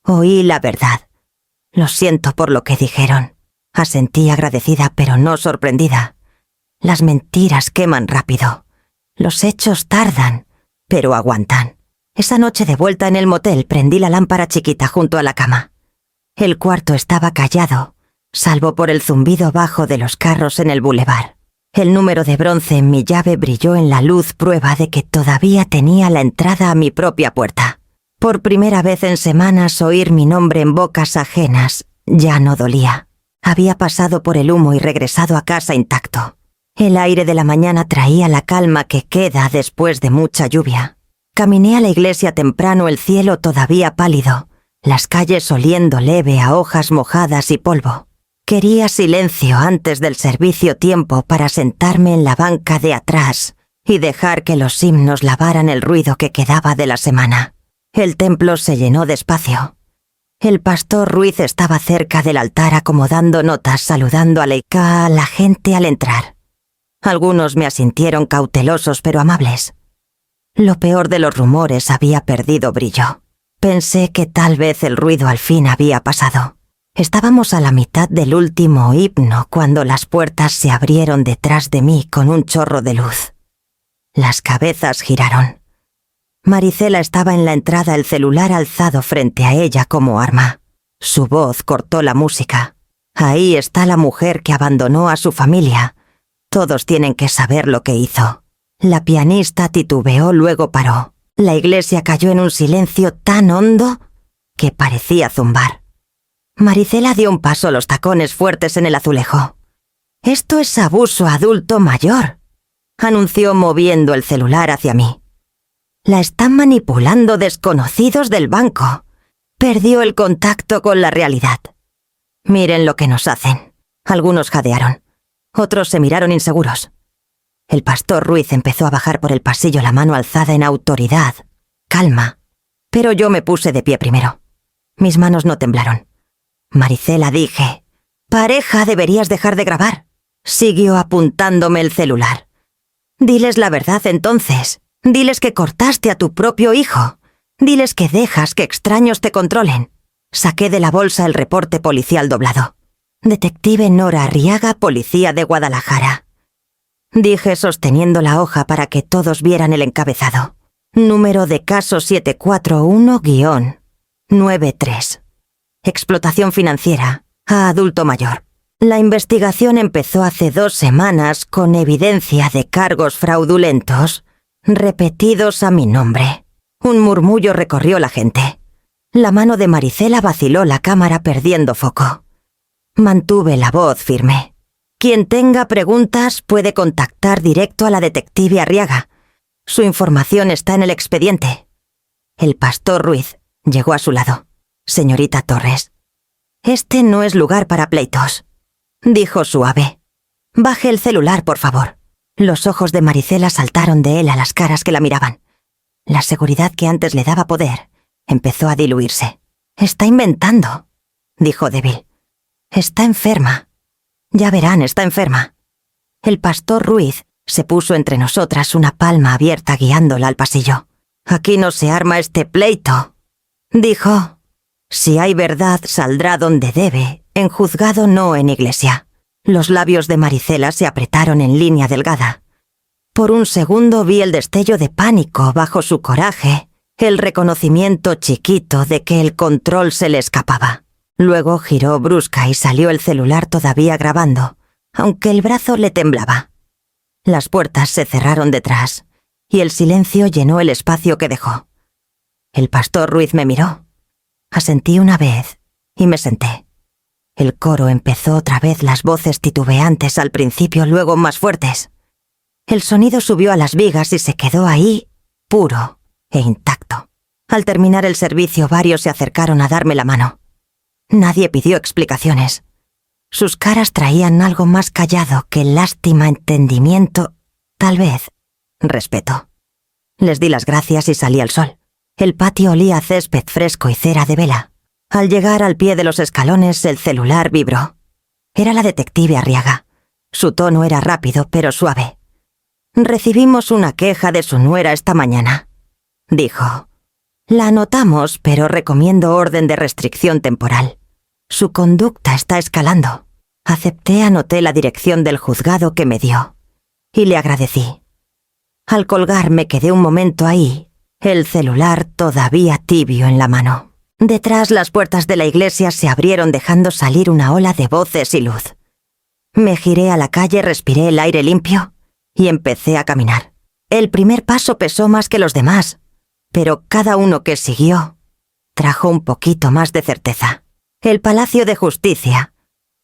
«Oí la verdad. Lo siento por lo que dijeron». Asentí agradecida pero no sorprendida. Las mentiras queman rápido. Los hechos tardan, pero aguantan. Esa noche de vuelta en el motel prendí la lámpara chiquita junto a la cama. El cuarto estaba callado, salvo por el zumbido bajo de los carros en el bulevar. El número de bronce en mi llave brilló en la luz, prueba de que todavía tenía la entrada a mi propia puerta. Por primera vez en semanas oír mi nombre en bocas ajenas ya no dolía. Había pasado por el humo y regresado a casa intacto. El aire de la mañana traía la calma que queda después de mucha lluvia. Caminé a la iglesia temprano, el cielo todavía pálido, las calles oliendo leve a hojas mojadas y polvo. Quería silencio antes del servicio, tiempo para sentarme en la banca de atrás y dejar que los himnos lavaran el ruido que quedaba de la semana. El templo se llenó despacio. El pastor Ruiz estaba cerca del altar acomodando notas, saludando a la gente al entrar. Algunos me asintieron cautelosos pero amables. Lo peor de los rumores había perdido brillo. Pensé que tal vez el ruido al fin había pasado. Estábamos a la mitad del último himno cuando las puertas se abrieron detrás de mí con un chorro de luz. Las cabezas giraron. Maricela estaba en la entrada, el celular alzado frente a ella como arma. Su voz cortó la música. Ahí está la mujer que abandonó a su familia. Todos tienen que saber lo que hizo. La pianista titubeó, luego paró. La iglesia cayó en un silencio tan hondo que parecía zumbar. Maricela dio un paso, los tacones fuertes en el azulejo. «Esto es abuso adulto mayor», anunció moviendo el celular hacia mí. «La están manipulando desconocidos del banco. Perdió el contacto con la realidad. Miren lo que nos hacen». Algunos jadearon. Otros se miraron inseguros. El pastor Ruiz empezó a bajar por el pasillo, la mano alzada en autoridad, calma. Pero yo me puse de pie primero. Mis manos no temblaron. «Maricela», dije. «Pareja, deberías dejar de grabar». Siguió apuntándome el celular. «Diles la verdad entonces. Diles que cortaste a tu propio hijo. Diles que dejas que extraños te controlen». Saqué de la bolsa el reporte policial doblado. «Detective Nora Arriaga, policía de Guadalajara», dije sosteniendo la hoja para que todos vieran el encabezado. «Número de caso 741-93. Explotación financiera a adulto mayor. La investigación empezó hace 2 semanas con evidencia de cargos fraudulentos repetidos a mi nombre». Un murmullo recorrió la gente. La mano de Maricela vaciló la cámara perdiendo foco. Mantuve la voz firme. «Quien tenga preguntas puede contactar directo a la detective Arriaga. Su información está en el expediente». El pastor Ruiz llegó a su lado. «Señorita Torres, este no es lugar para pleitos», dijo suave. «Baje el celular, por favor». Los ojos de Maricela saltaron de él a las caras que la miraban. La seguridad que antes le daba poder empezó a diluirse. «Está inventando», dijo débil. «Está enferma. Ya verán, está enferma». El pastor Ruiz se puso entre nosotras, una palma abierta guiándola al pasillo. «Aquí no se arma este pleito», dijo. «Si hay verdad, saldrá donde debe, en juzgado, no en iglesia». Los labios de Maricela se apretaron en línea delgada. Por un segundo vi el destello de pánico bajo su coraje, el reconocimiento chiquito de que el control se le escapaba. Luego giró brusca y salió el celular todavía grabando, aunque el brazo le temblaba. Las puertas se cerraron detrás, y el silencio llenó el espacio que dejó. El pastor Ruiz me miró. Asentí una vez y me senté. El coro empezó otra vez, las voces titubeantes al principio, luego más fuertes. El sonido subió a las vigas y se quedó ahí, puro e intacto. Al terminar el servicio, varios se acercaron a darme la mano. Nadie pidió explicaciones. Sus caras traían algo más callado que lástima, entendimiento, tal vez respeto. Les di las gracias y salí al sol. El patio olía a césped fresco y cera de vela. Al llegar al pie de los escalones, el celular vibró. Era la detective Arriaga. Su tono era rápido pero suave. «Recibimos una queja de su nuera esta mañana», dijo. «La anotamos, pero recomiendo orden de restricción temporal. Su conducta está escalando». Acepté, anoté la dirección del juzgado que me dio. Y le agradecí. Al colgar me quedé un momento ahí, el celular todavía tibio en la mano. Detrás, las puertas de la iglesia se abrieron dejando salir una ola de voces y luz. Me giré a la calle, respiré el aire limpio y empecé a caminar. El primer paso pesó más que los demás, pero cada uno que siguió trajo un poquito más de certeza. El Palacio de Justicia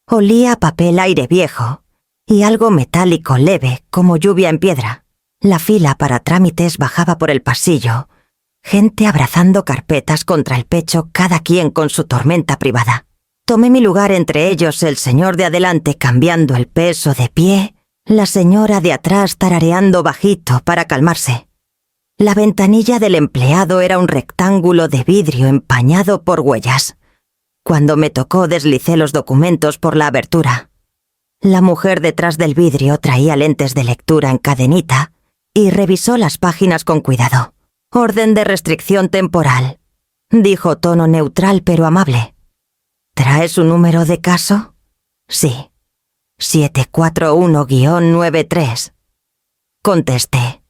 olía a papel, aire viejo y algo metálico leve como lluvia en piedra. La fila para trámites bajaba por el pasillo, gente abrazando carpetas contra el pecho, cada quien con su tormenta privada. Tomé mi lugar entre ellos, el señor de adelante cambiando el peso de pie, la señora de atrás tarareando bajito para calmarse. La ventanilla del empleado era un rectángulo de vidrio empañado por huellas. Cuando me tocó, deslicé los documentos por la abertura. La mujer detrás del vidrio traía lentes de lectura en cadenita y revisó las páginas con cuidado. «Orden de restricción temporal», dijo tono neutral pero amable. «¿Trae su número de caso?» «Sí. 741-93». Contesté.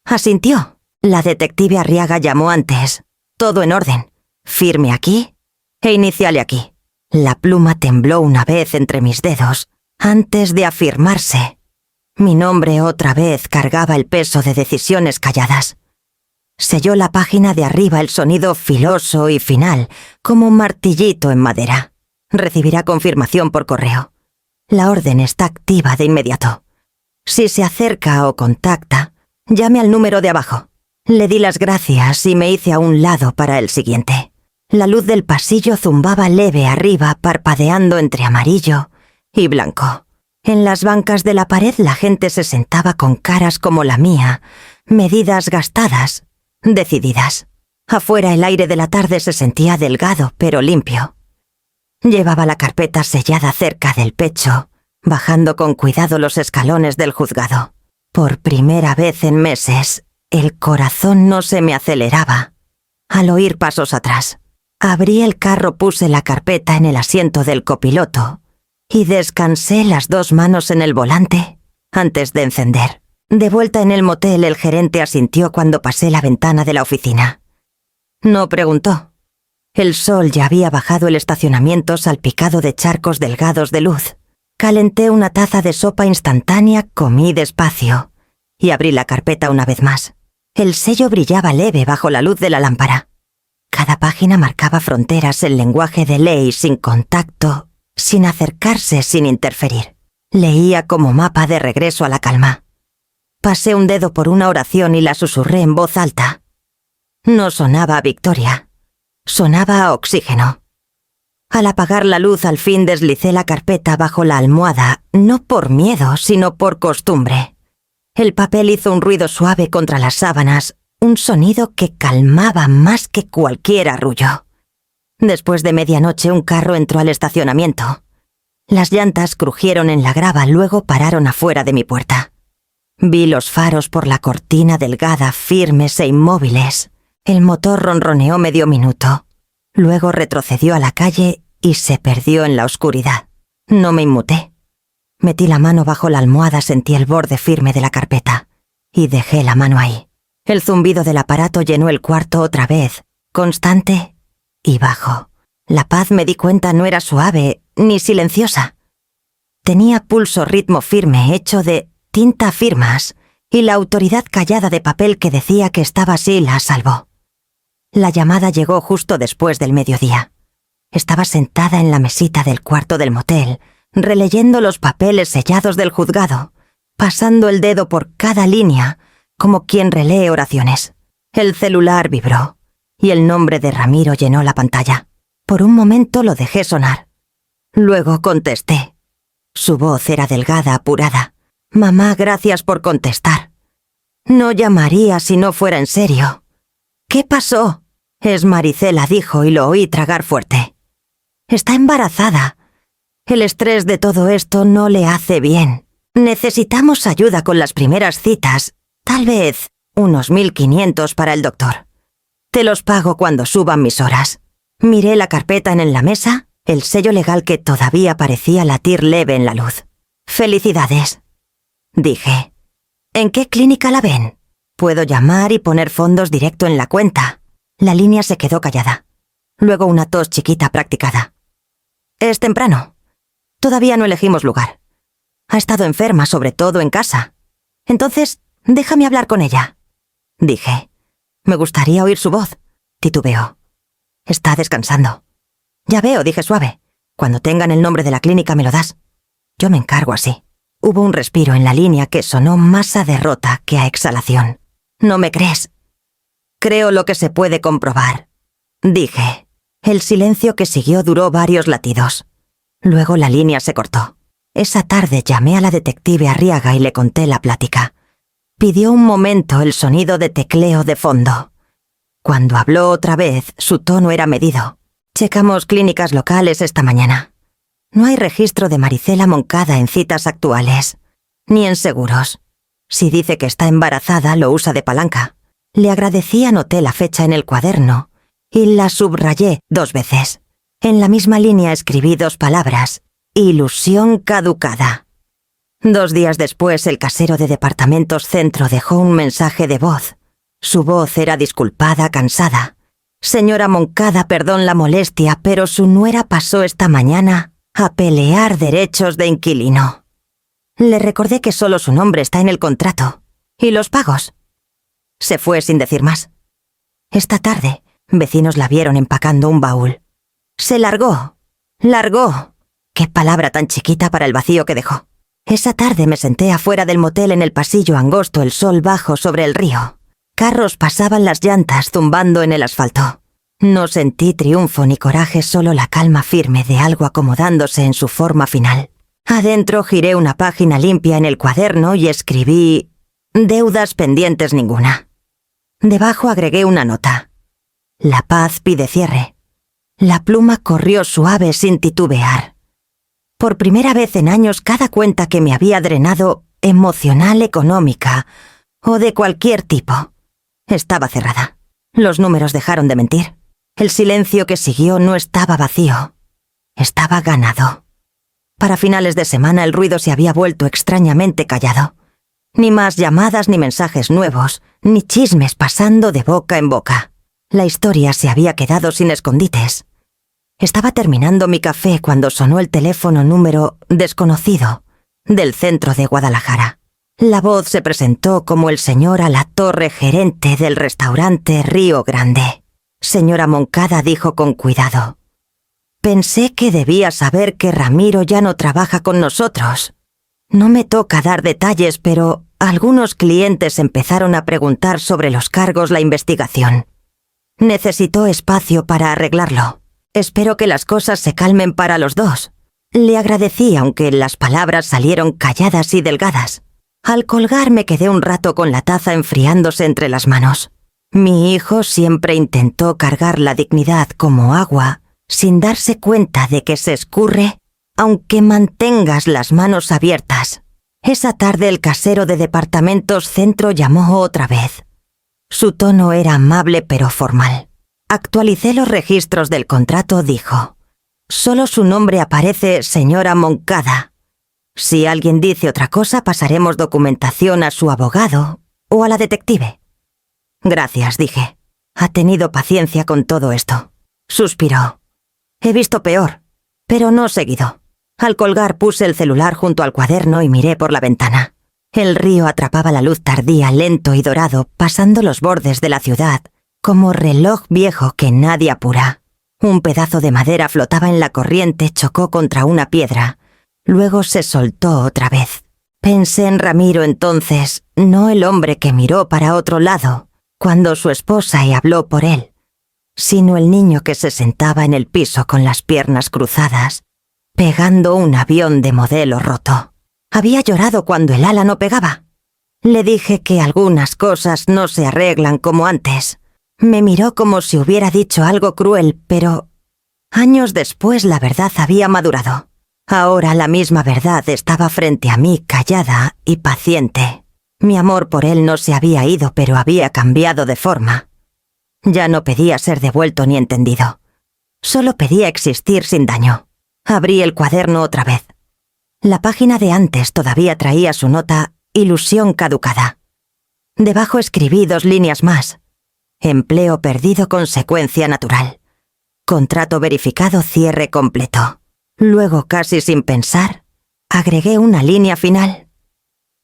Asintió. La detective Arriaga llamó antes. Todo en orden. Firme aquí e iniciale aquí. La pluma tembló una vez entre mis dedos antes de afirmarse. Mi nombre otra vez cargaba el peso de decisiones calladas. Selló la página de arriba el sonido filoso y final, como un martillito en madera. Recibirá confirmación por correo. La orden está activa de inmediato. Si se acerca o contacta, llame al número de abajo. Le di las gracias y me hice a un lado para el siguiente. La luz del pasillo zumbaba leve arriba, parpadeando entre amarillo y blanco. En las bancas de la pared la gente se sentaba con caras como la mía, medidas gastadas, decididas. Afuera el aire de la tarde se sentía delgado pero limpio. Llevaba la carpeta sellada cerca del pecho, bajando con cuidado los escalones del juzgado. Por primera vez en meses, el corazón no se me aceleraba al oír pasos atrás. Abrí el carro, puse la carpeta en el asiento del copiloto y descansé las dos manos en el volante antes de encender. De vuelta en el motel, el gerente asintió cuando pasé la ventana de la oficina. No preguntó. El sol ya había bajado el estacionamiento salpicado de charcos delgados de luz. Calenté una taza de sopa instantánea, comí despacio y abrí la carpeta una vez más. El sello brillaba leve bajo la luz de la lámpara. Cada página marcaba fronteras en lenguaje de ley, sin contacto, sin acercarse, sin interferir. Leía como mapa de regreso a la calma. Pasé un dedo por una oración y la susurré en voz alta. No sonaba a victoria, sonaba a oxígeno. Al apagar la luz, al fin deslicé la carpeta bajo la almohada, no por miedo, sino por costumbre. El papel hizo un ruido suave contra las sábanas, un sonido que calmaba más que cualquier arrullo. Después de medianoche, un carro entró al estacionamiento. Las llantas crujieron en la grava, luego pararon afuera de mi puerta. Vi los faros por la cortina delgada, firmes e inmóviles. El motor ronroneó medio minuto. Luego retrocedió a la calle y se perdió en la oscuridad. No me inmuté. Metí la mano bajo la almohada, sentí el borde firme de la carpeta y dejé la mano ahí. El zumbido del aparato llenó el cuarto otra vez, constante y bajo. La paz, me di cuenta, no era suave ni silenciosa. Tenía pulso, ritmo firme, hecho de tinta firmas y la autoridad callada de papel que decía que estaba así a salvo. La llamada llegó justo después del mediodía. Estaba sentada en la mesita del cuarto del motel, releyendo los papeles sellados del juzgado, pasando el dedo por cada línea, como quien relee oraciones. El celular vibró, y el nombre de Ramiro llenó la pantalla. Por un momento lo dejé sonar. Luego contesté. Su voz era delgada, apurada. «Mamá, gracias por contestar. No llamaría si no fuera en serio». «¿Qué pasó?» «Es Maricela», dijo, y lo oí tragar fuerte. «Está embarazada. El estrés de todo esto no le hace bien. Necesitamos ayuda con las primeras citas. Tal vez unos 1.500 para el doctor. Te los pago cuando suban mis horas». Miré la carpeta en la mesa, el sello legal que todavía parecía latir leve en la luz. «Felicidades», dije. «¿En qué clínica la ven? Puedo llamar y poner fondos directo en la cuenta». La línea se quedó callada. Luego una tos chiquita practicada. «Es temprano. Todavía no elegimos lugar. Ha estado enferma, sobre todo en casa. Entonces, déjame hablar con ella», dije. «Me gustaría oír su voz». Titubeó. «Está descansando». «Ya veo», dije suave. «Cuando tengan el nombre de la clínica me lo das. Yo me encargo así». Hubo un respiro en la línea que sonó más a derrota que a exhalación. «¿No me crees?» «Creo lo que se puede comprobar», dije. El silencio que siguió duró varios latidos. Luego la línea se cortó. Esa tarde llamé a la detective Arriaga y le conté la plática. Pidió un momento el sonido de tecleo de fondo. Cuando habló otra vez, su tono era medido. «Checamos clínicas locales esta mañana. No hay registro de Maricela Moncada en citas actuales, ni en seguros. Si dice que está embarazada, lo usa de palanca. Le agradecí, anoté la fecha en el cuaderno y la subrayé 2 veces. En la misma línea escribí 2 palabras: ilusión caducada. 2 días después, el casero de Departamentos Centro dejó un mensaje de voz. Su voz era disculpada, cansada. Señora Moncada, perdón la molestia, pero su nuera pasó esta mañana a pelear derechos de inquilino. Le recordé que solo su nombre está en el contrato. ¿Y los pagos? Se fue sin decir más. Esta tarde, vecinos la vieron empacando un baúl. Se largó. ¡Largó! ¡Qué palabra tan chiquita para el vacío que dejó! Esa tarde me senté afuera del motel en el pasillo angosto, el sol bajo sobre el río. Carros pasaban las llantas zumbando en el asfalto. No sentí triunfo ni coraje, solo la calma firme de algo acomodándose en su forma final. Adentro giré una página limpia en el cuaderno y escribí: deudas pendientes ninguna. Debajo agregué una nota: La paz pide cierre. La pluma corrió suave sin titubear. Por primera vez en años, cada cuenta que me había drenado, emocional, económica o de cualquier tipo, estaba cerrada. Los números dejaron de mentir. El silencio que siguió no estaba vacío. Estaba ganado. Para finales de semana el ruido se había vuelto extrañamente callado. Ni más llamadas ni mensajes nuevos, ni chismes pasando de boca en boca. La historia se había quedado sin escondites. Estaba terminando mi café cuando sonó el teléfono número desconocido del centro de Guadalajara. La voz se presentó como el señor Alatorre, gerente del restaurante Río Grande. Señora Moncada, dijo con cuidado. Pensé que debía saber que Ramiro ya no trabaja con nosotros. No me toca dar detalles, pero algunos clientes empezaron a preguntar sobre los cargos, la investigación. Necesitó espacio para arreglarlo. Espero que las cosas se calmen para los dos. Le agradecí, aunque las palabras salieron calladas y delgadas. Al colgar me quedé un rato con la taza enfriándose entre las manos. Mi hijo siempre intentó cargar la dignidad como agua, sin darse cuenta de que se escurre, aunque mantengas las manos abiertas. Esa tarde el casero de Departamentos Centro llamó otra vez. Su tono era amable pero formal. Actualicé los registros del contrato, dijo. Solo su nombre aparece, señora Moncada. Si alguien dice otra cosa, pasaremos documentación a su abogado o a la detective. Gracias, dije. Ha tenido paciencia con todo esto. Suspiró. He visto peor, pero no seguido. Al colgar puse el celular junto al cuaderno y miré por la ventana. El río atrapaba la luz tardía, lento y dorado, pasando los bordes de la ciudad, como reloj viejo que nadie apura. Un pedazo de madera flotaba en la corriente, chocó contra una piedra. Luego se soltó otra vez. Pensé en Ramiro entonces, no el hombre que miró para otro lado cuando su esposa y habló por él, sino el niño que se sentaba en el piso con las piernas cruzadas, pegando un avión de modelo roto. Había llorado cuando el ala no pegaba. Le dije que algunas cosas no se arreglan como antes. Me miró como si hubiera dicho algo cruel, pero años después la verdad había madurado. Ahora la misma verdad estaba frente a mí, callada y paciente. Mi amor por él no se había ido, pero había cambiado de forma. Ya no pedía ser devuelto ni entendido. Solo pedía existir sin daño. Abrí el cuaderno otra vez. La página de antes todavía traía su nota ilusión caducada. Debajo escribí 2 líneas más. Empleo perdido, consecuencia natural. Contrato verificado, cierre completo. Luego, casi sin pensar, agregué una línea final.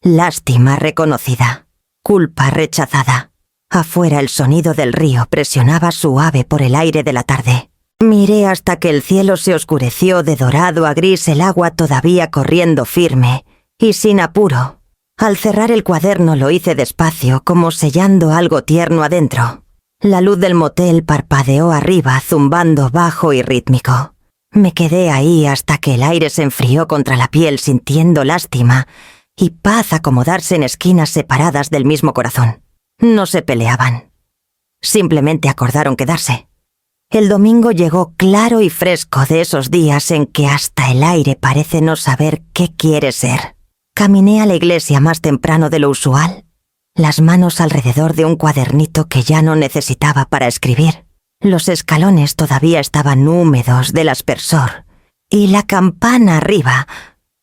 Lástima reconocida. Culpa rechazada. Afuera el sonido del río presionaba suave por el aire de la tarde. Miré hasta que el cielo se oscureció de dorado a gris, el agua todavía corriendo firme y sin apuro. Al cerrar el cuaderno lo hice despacio, como sellando algo tierno adentro. La luz del motel parpadeó arriba, zumbando bajo y rítmico. Me quedé ahí hasta que el aire se enfrió contra la piel, sintiendo lástima y paz acomodarse en esquinas separadas del mismo corazón. No se peleaban. Simplemente acordaron quedarse. El domingo llegó claro y fresco, de esos días en que hasta el aire parece no saber qué quiere ser. Caminé a la iglesia más temprano de lo usual, las manos alrededor de un cuadernito que ya no necesitaba para escribir. Los escalones todavía estaban húmedos del aspersor, y la campana arriba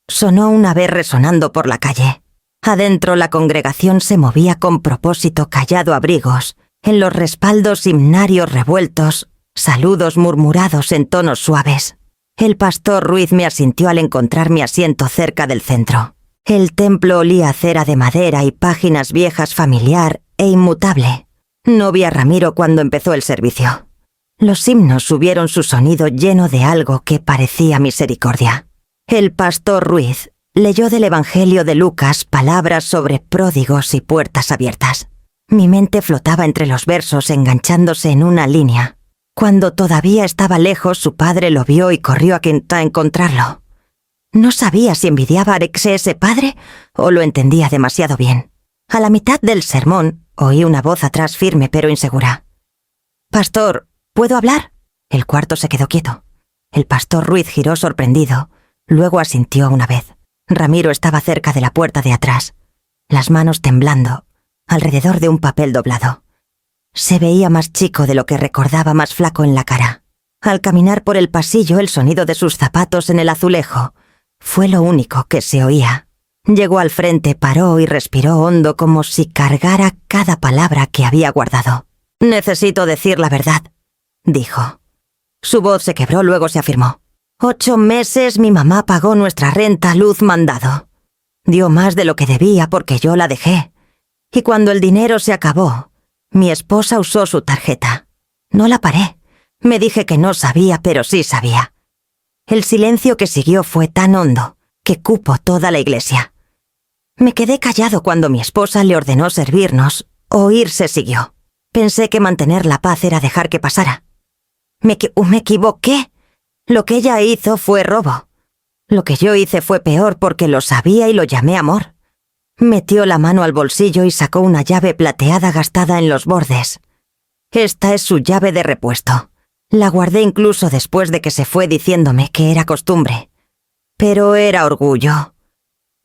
sonó una vez resonando por la calle. Adentro la congregación se movía con propósito callado abrigos, en los respaldos himnarios revueltos, saludos murmurados en tonos suaves. El pastor Ruiz me asintió al encontrar mi asiento cerca del centro. El templo olía a cera de madera y páginas viejas, familiar e inmutable. No vi a Ramiro cuando empezó el servicio. Los himnos subieron su sonido lleno de algo que parecía misericordia. El pastor Ruiz leyó del Evangelio de Lucas palabras sobre pródigos y puertas abiertas. Mi mente flotaba entre los versos enganchándose en una línea. Cuando todavía estaba lejos, su padre lo vio y corrió a encontrarlo. No sabía si envidiaba a Alexe ese padre o lo entendía demasiado bien. A la mitad del sermón oí una voz atrás firme pero insegura. «Pastor, ¿puedo hablar?» El cuarto se quedó quieto. El pastor Ruiz giró sorprendido, luego asintió una vez. Ramiro estaba cerca de la puerta de atrás, las manos temblando, alrededor de un papel doblado. Se veía más chico de lo que recordaba, más flaco en la cara. Al caminar por el pasillo, el sonido de sus zapatos en el azulejo fue lo único que se oía. Llegó al frente, paró y respiró hondo como si cargara cada palabra que había guardado. «Necesito decir la verdad», dijo. Su voz se quebró, luego se afirmó. 8 meses mi mamá pagó nuestra renta, luz, mandado. Dio más de lo que debía porque yo la dejé. Y cuando el dinero se acabó, mi esposa usó su tarjeta. No la paré. Me dije que no sabía, pero sí sabía. El silencio que siguió fue tan hondo que cupo toda la iglesia. Me quedé callado cuando mi esposa le ordenó servirnos. Oírse siguió. Pensé que mantener la paz era dejar que pasara. Me equivoqué. Lo que ella hizo fue robo. Lo que yo hice fue peor porque lo sabía y lo llamé amor. Metió la mano al bolsillo y sacó una llave plateada gastada en los bordes. Esta es su llave de repuesto. La guardé incluso después de que se fue diciéndome que era costumbre. Pero era orgullo.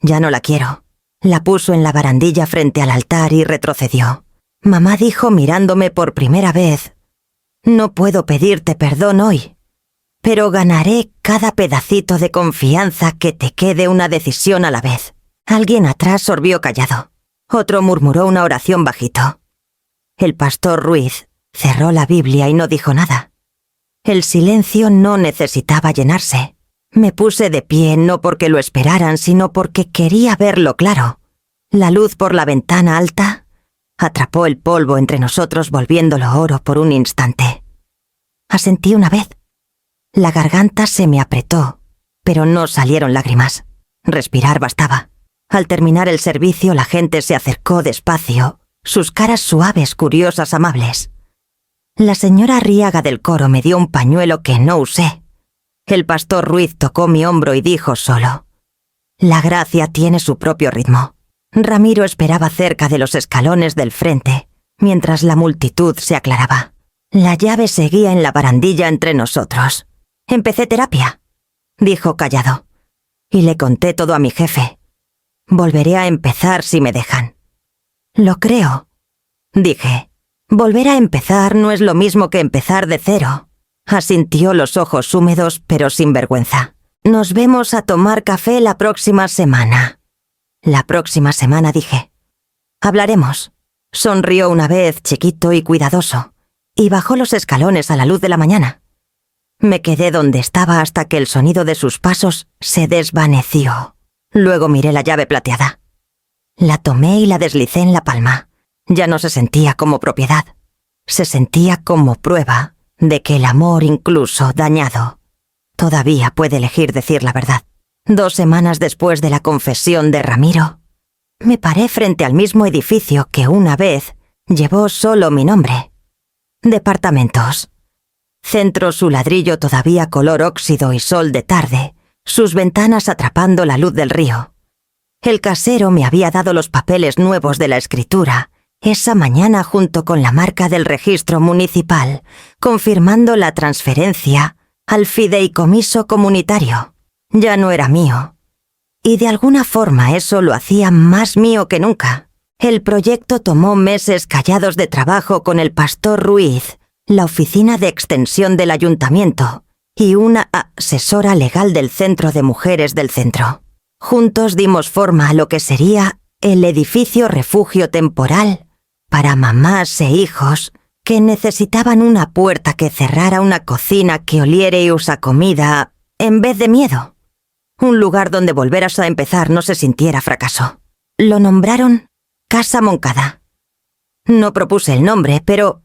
Ya no la quiero. La puso en la barandilla frente al altar y retrocedió. Mamá dijo mirándome por primera vez: «No puedo pedirte perdón hoy, pero ganaré cada pedacito de confianza que te quede una decisión a la vez». Alguien atrás sorbió callado. Otro murmuró una oración bajito. El pastor Ruiz cerró la Biblia y no dijo nada. El silencio no necesitaba llenarse. Me puse de pie no porque lo esperaran, sino porque quería verlo claro. La luz por la ventana alta atrapó el polvo entre nosotros, volviéndolo oro por un instante. Asentí una vez. La garganta se me apretó, pero no salieron lágrimas. Respirar bastaba. Al terminar el servicio, la gente se acercó despacio, sus caras suaves, curiosas, amables. La señora Arriaga del coro me dio un pañuelo que no usé. El pastor Ruiz tocó mi hombro y dijo solo: «La gracia tiene su propio ritmo». Ramiro esperaba cerca de los escalones del frente, mientras la multitud se aclaraba. La llave seguía en la barandilla entre nosotros. «Empecé terapia», dijo callado, y le conté todo a mi jefe. «Volveré a empezar si me dejan». «Lo creo», dije. «Volver a empezar no es lo mismo que empezar de cero». Asintió, los ojos húmedos pero sin vergüenza. «Nos vemos a tomar café la próxima semana». «La próxima semana», dije. «Hablaremos». Sonrió una vez, chiquito y cuidadoso, y bajó los escalones a la luz de la mañana. Me quedé donde estaba hasta que el sonido de sus pasos se desvaneció. Luego miré la llave plateada. La tomé y la deslicé en la palma. Ya no se sentía como propiedad. Se sentía como prueba de que el amor, incluso dañado, todavía puede elegir decir la verdad. 2 semanas después de la confesión de Ramiro, me paré frente al mismo edificio que una vez llevó solo mi nombre. Departamentos. Centro, su ladrillo todavía color óxido y sol de tarde, sus ventanas atrapando la luz del río. El casero me había dado los papeles nuevos de la escritura esa mañana junto con la marca del registro municipal, confirmando la transferencia al fideicomiso comunitario. Ya no era mío. Y de alguna forma eso lo hacía más mío que nunca. El proyecto tomó meses callados de trabajo con el pastor Ruiz, la oficina de extensión del ayuntamiento y una asesora legal del Centro de Mujeres del centro. Juntos dimos forma a lo que sería el edificio refugio temporal para mamás e hijos que necesitaban una puerta que cerrara una cocina que oliera y usa comida en vez de miedo. Un lugar donde volver a empezar no se sintiera fracaso. Lo nombraron Casa Moncada. No propuse el nombre, pero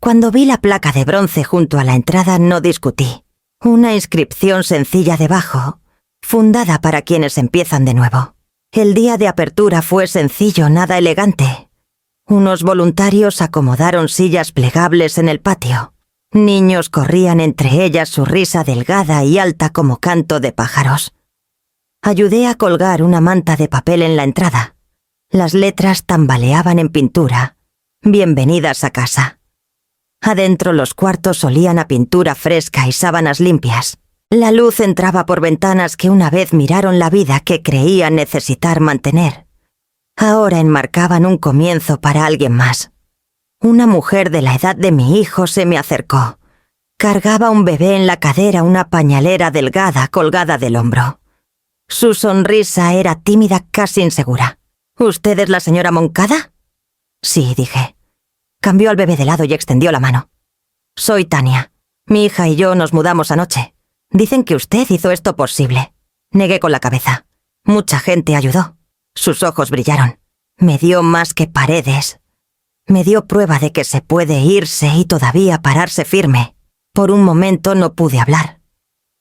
cuando vi la placa de bronce junto a la entrada no discutí. Una inscripción sencilla debajo, fundada para quienes empiezan de nuevo. El día de apertura fue sencillo, nada elegante. Unos voluntarios acomodaron sillas plegables en el patio. Niños corrían entre ellas su risa delgada y alta como canto de pájaros. Ayudé a colgar una manta de papel en la entrada. Las letras tambaleaban en pintura. Bienvenidas a casa. Adentro los cuartos olían a pintura fresca y sábanas limpias. La luz entraba por ventanas que una vez miraron la vida que creían necesitar mantener. Ahora enmarcaban un comienzo para alguien más. Una mujer de la edad de mi hijo se me acercó. Cargaba un bebé en la cadera, una pañalera delgada colgada del hombro. Su sonrisa era tímida, casi insegura. ¿Usted es la señora Moncada? Sí, dije. Cambió al bebé de lado y extendió la mano. Soy Tania. Mi hija y yo nos mudamos anoche. Dicen que usted hizo esto posible. Negué con la cabeza. Mucha gente ayudó. Sus ojos brillaron. Me dio más que paredes. Me dio prueba de que se puede irse y todavía pararse firme. Por un momento no pude hablar.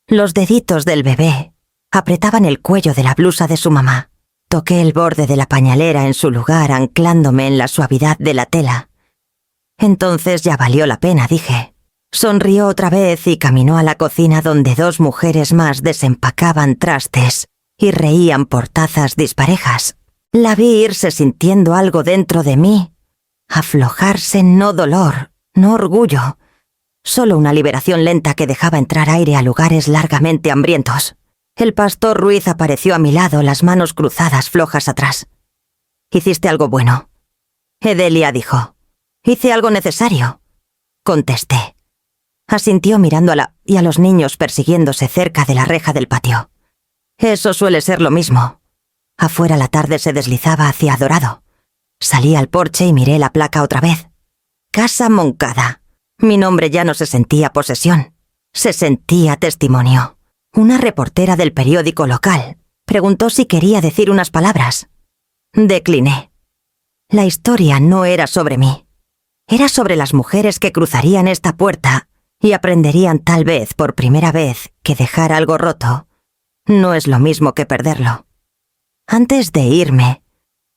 Los deditos del bebé apretaban el cuello de la blusa de su mamá. Toqué el borde de la pañalera en su lugar, anclándome en la suavidad de la tela. Entonces ya valió la pena, dije. Sonrió otra vez y caminó a la cocina donde dos mujeres más desempacaban trastes y reían por tazas disparejas. La vi irse sintiendo algo dentro de mí. Aflojarse, no dolor, no orgullo. Solo una liberación lenta que dejaba entrar aire a lugares largamente hambrientos. El pastor Ruiz apareció a mi lado, las manos cruzadas flojas atrás. «Hiciste algo bueno», Edelia dijo. «Hice algo necesario», contesté. Asintió mirando a los niños persiguiéndose cerca de la reja del patio. «Eso suele ser lo mismo». Afuera la tarde se deslizaba hacia Dorado. Salí al porche y miré la placa otra vez. Casa Moncada. Mi nombre ya no se sentía posesión. Se sentía testimonio. Una reportera del periódico local preguntó si quería decir unas palabras. Decliné. La historia no era sobre mí. Era sobre las mujeres que cruzarían esta puerta y aprenderían tal vez por primera vez que dejar algo roto no es lo mismo que perderlo. Antes de irme,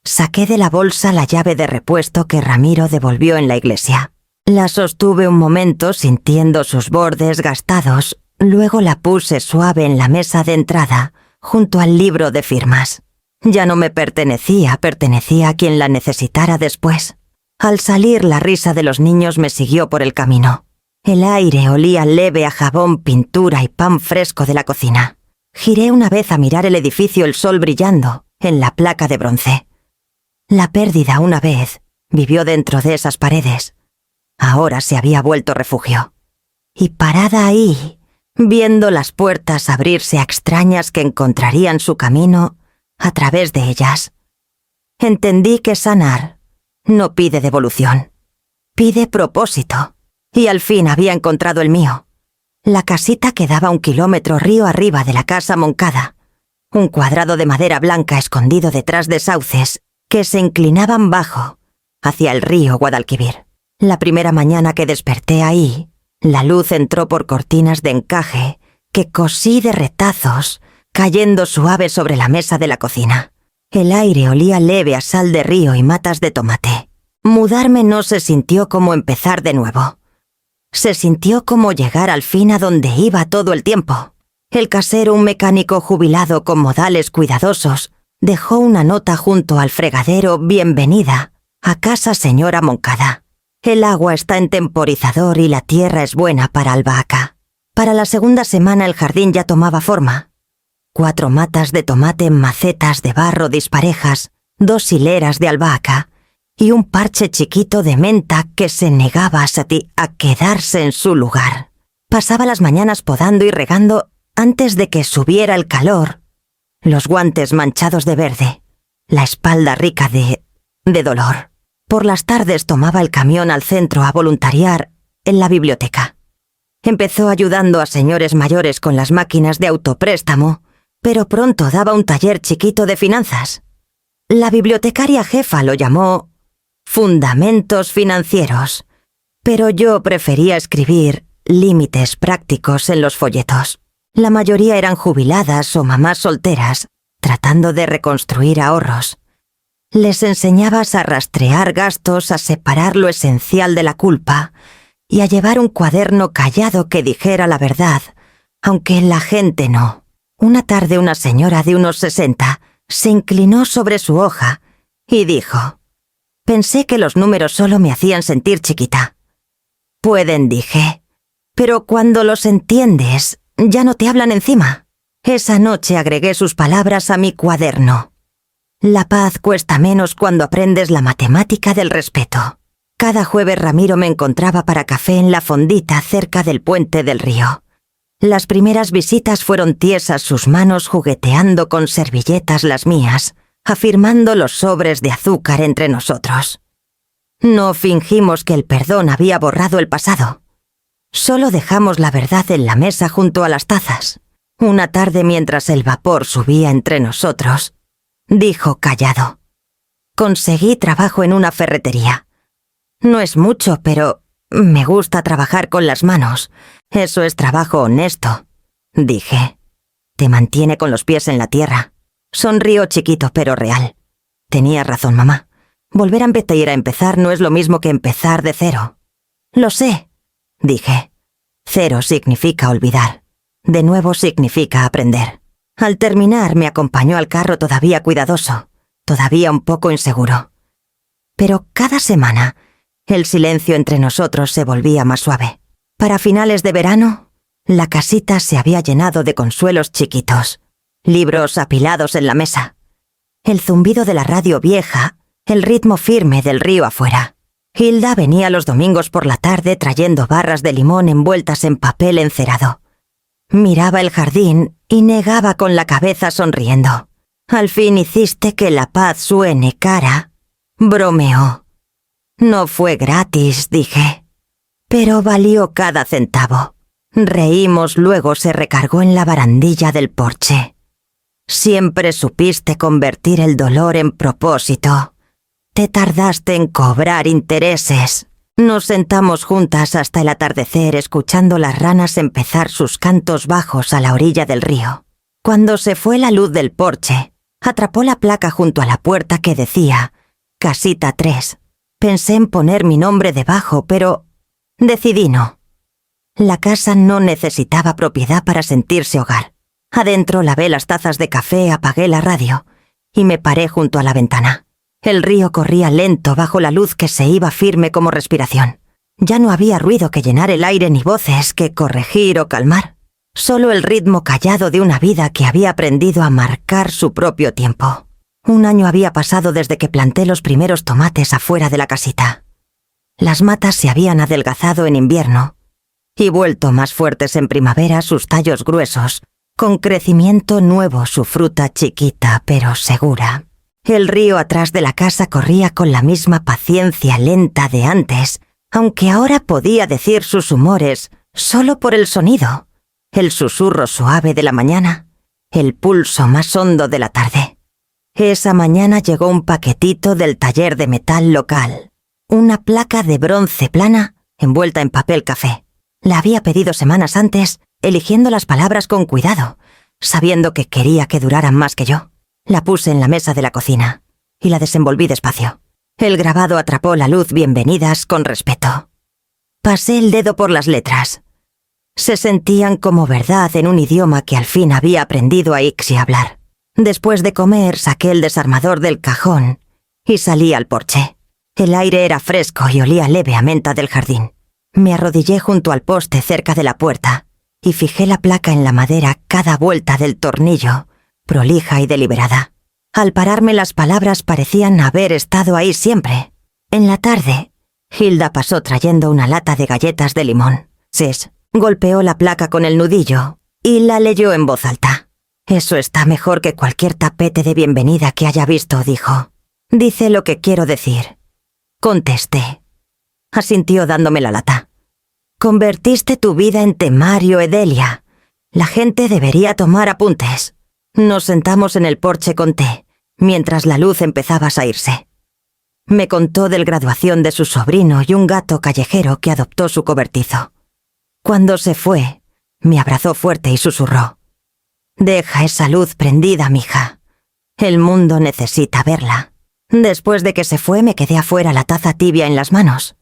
saqué de la bolsa la llave de repuesto que Ramiro devolvió en la iglesia. La sostuve un momento sintiendo sus bordes gastados. Luego la puse suave en la mesa de entrada, junto al libro de firmas. Ya no me pertenecía a quien la necesitara después. Al salir, la risa de los niños me siguió por el camino. El aire olía leve a jabón, pintura y pan fresco de la cocina. Giré una vez a mirar el edificio, el sol brillando en la placa de bronce. La pérdida una vez vivió dentro de esas paredes. Ahora se había vuelto refugio. Y parada ahí, viendo las puertas abrirse a extrañas que encontrarían su camino a través de ellas, entendí que sanar no pide devolución, pide propósito, y al fin había encontrado el mío. La casita quedaba 1 kilómetro río arriba de la casa Moncada, un cuadrado de madera blanca escondido detrás de sauces que se inclinaban bajo, hacia el río Guadalquivir. La primera mañana que desperté ahí, la luz entró por cortinas de encaje que cosí de retazos, cayendo suave sobre la mesa de la cocina. El aire olía leve a sal de río y matas de tomate. Mudarme no se sintió como empezar de nuevo. Se sintió como llegar al fin a donde iba todo el tiempo. El casero, un mecánico jubilado con modales cuidadosos, dejó una nota junto al fregadero «Bienvenida» A casa, señora Moncada. El agua está en temporizador y la tierra es buena para albahaca. Para la segunda semana el jardín ya tomaba forma. 4 matas de tomate en macetas de barro disparejas, 2 hileras de albahaca y un parche chiquito de menta que se negaba a quedarse en su lugar. Pasaba las mañanas podando y regando antes de que subiera el calor. Los guantes manchados de verde, la espalda rica de dolor. Por las tardes tomaba el camión al centro a voluntariar en la biblioteca. Empezó ayudando a señores mayores con las máquinas de autopréstamo, pero pronto daba un taller chiquito de finanzas. La bibliotecaria jefa lo llamó Fundamentos Financieros, pero yo prefería escribir límites prácticos en los folletos. La mayoría eran jubiladas o mamás solteras, tratando de reconstruir ahorros. Les enseñabas a rastrear gastos, a separar lo esencial de la culpa y a llevar un cuaderno callado que dijera la verdad, aunque la gente no. Una tarde una señora de unos 60 se inclinó sobre su hoja y dijo: «Pensé que los números solo me hacían sentir chiquita». «Pueden», dije, «pero cuando los entiendes, ya no te hablan encima». Esa noche agregué sus palabras a mi cuaderno. La paz cuesta menos cuando aprendes la matemática del respeto. Cada jueves Ramiro me encontraba para café en la fondita cerca del puente del río. Las primeras visitas fueron tiesas sus manos jugueteando con servilletas las mías, afirmando los sobres de azúcar entre nosotros. No fingimos que el perdón había borrado el pasado. Solo dejamos la verdad en la mesa junto a las tazas. Una tarde, mientras el vapor subía entre nosotros, dijo callado: «Conseguí trabajo en una ferretería. No es mucho, pero me gusta trabajar con las manos. Eso es trabajo honesto», dije. «Te mantiene con los pies en la tierra». Sonrió chiquito pero real. «Tenía razón, mamá. Volver a empezar no es lo mismo que empezar de cero». «Lo sé», dije. «Cero significa olvidar. De nuevo significa aprender». Al terminar me acompañó al carro todavía cuidadoso, todavía un poco inseguro. Pero cada semana el silencio entre nosotros se volvía más suave. Para finales de verano, la casita se había llenado de consuelos chiquitos, libros apilados en la mesa, el zumbido de la radio vieja, el ritmo firme del río afuera. Hilda venía los domingos por la tarde trayendo barras de limón envueltas en papel encerado. Miraba el jardín y negaba con la cabeza sonriendo. «Al fin hiciste que la paz suene cara», bromeó. «No fue gratis», dije, «pero valió cada centavo». Reímos, luego se recargó en la barandilla del porche. «Siempre supiste convertir el dolor en propósito. Te tardaste en cobrar intereses». Nos sentamos juntas hasta el atardecer escuchando las ranas empezar sus cantos bajos a la orilla del río. Cuando se fue la luz del porche, atrapó la placa junto a la puerta que decía «Casita 3». Pensé en poner mi nombre debajo, pero decidí no. La casa no necesitaba propiedad para sentirse hogar. Adentro lavé las tazas de café, apagué la radio y me paré junto a la ventana. El río corría lento bajo la luz que se iba firme como respiración. Ya no había ruido que llenar el aire ni voces que corregir o calmar. Solo el ritmo callado de una vida que había aprendido a marcar su propio tiempo. 1 año había pasado desde que planté los primeros tomates afuera de la casita. Las matas se habían adelgazado en invierno y vuelto más fuertes en primavera sus tallos gruesos, con crecimiento nuevo su fruta chiquita pero segura. El río atrás de la casa corría con la misma paciencia lenta de antes, aunque ahora podía decir sus humores solo por el sonido, el susurro suave de la mañana, el pulso más hondo de la tarde. Esa mañana llegó un paquetito del taller de metal local, una placa de bronce plana envuelta en papel café. La había pedido semanas antes, eligiendo las palabras con cuidado, sabiendo que quería que duraran más que yo. La puse en la mesa de la cocina y la desenvolví despacio. El grabado atrapó la luz «Bienvenidas» con respeto. Pasé el dedo por las letras. Se sentían como verdad en un idioma que al fin había aprendido a Ixi hablar. Después de comer saqué el desarmador del cajón y salí al porche. El aire era fresco y olía leve a menta del jardín. Me arrodillé junto al poste cerca de la puerta y fijé la placa en la madera cada vuelta del tornillo, prolija y deliberada. Al pararme las palabras parecían haber estado ahí siempre. En la tarde, Hilda pasó trayendo una lata de galletas de limón. Sis golpeó la placa con el nudillo y la leyó en voz alta. «Eso está mejor que cualquier tapete de bienvenida que haya visto», dijo. «Dice lo que quiero decir». Contesté. Asintió dándome la lata. «Convertiste tu vida en temario, Edelia. La gente debería tomar apuntes». Nos sentamos en el porche con té, mientras la luz empezaba a irse. Me contó del graduación de su sobrino y un gato callejero que adoptó su cobertizo. Cuando se fue, me abrazó fuerte y susurró: «Deja esa luz prendida, mija. El mundo necesita verla». Después de que se fue, me quedé afuera, la taza tibia en las manos.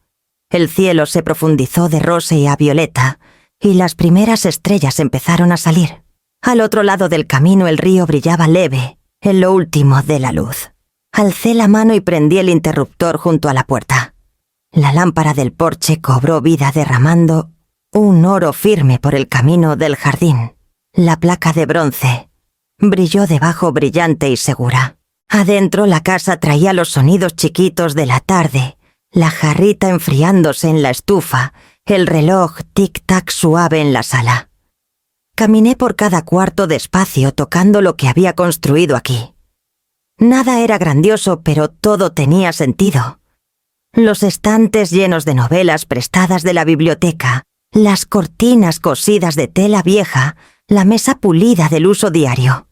El cielo se profundizó de rosa y a violeta, y las primeras estrellas empezaron a salir. Al otro lado del camino el río brillaba leve, en lo último de la luz. Alcé la mano y prendí el interruptor junto a la puerta. La lámpara del porche cobró vida derramando un oro firme por el camino del jardín. La placa de bronce brilló debajo, brillante y segura. Adentro la casa traía los sonidos chiquitos de la tarde, la jarrita enfriándose en la estufa, el reloj tic-tac suave en la sala. Caminé por cada cuarto despacio, tocando lo que había construido aquí. Nada era grandioso, pero todo tenía sentido. Los estantes llenos de novelas prestadas de la biblioteca, las cortinas cosidas de tela vieja, la mesa pulida del uso diario.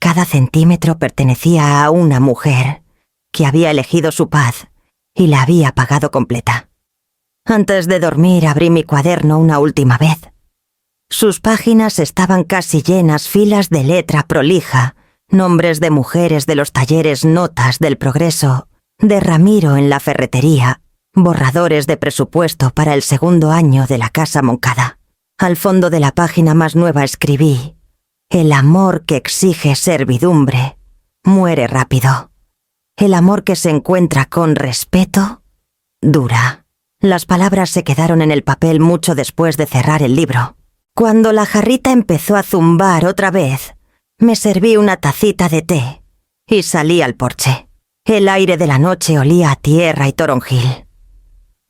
Cada centímetro pertenecía a una mujer que había elegido su paz y la había pagado completa. Antes de dormir abrí mi cuaderno una última vez. Sus páginas estaban casi llenas, filas de letra prolija, nombres de mujeres de los talleres, notas del progreso, de Ramiro en la ferretería, borradores de presupuesto para el segundo año de la casa Moncada. Al fondo de la página más nueva escribí: «El amor que exige servidumbre muere rápido. El amor que se encuentra con respeto dura». Las palabras se quedaron en el papel mucho después de cerrar el libro. Cuando la jarrita empezó a zumbar otra vez, me serví una tacita de té y salí al porche. El aire de la noche olía a tierra y toronjil.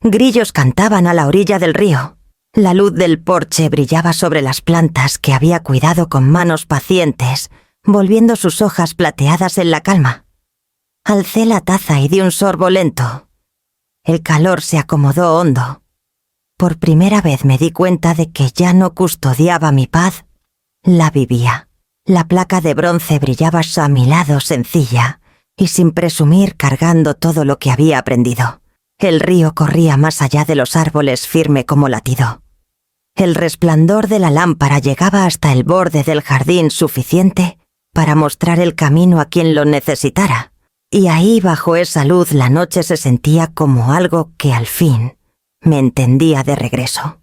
Grillos cantaban a la orilla del río. La luz del porche brillaba sobre las plantas que había cuidado con manos pacientes, volviendo sus hojas plateadas en la calma. Alcé la taza y di un sorbo lento. El calor se acomodó hondo. Por primera vez me di cuenta de que ya no custodiaba mi paz, la vivía. La placa de bronce brillaba a mi lado, sencilla y sin presumir, cargando todo lo que había aprendido. El río corría más allá de los árboles, firme como latido. El resplandor de la lámpara llegaba hasta el borde del jardín, suficiente para mostrar el camino a quien lo necesitara. Y ahí, bajo esa luz, la noche se sentía como algo que al fin me entendía de regreso.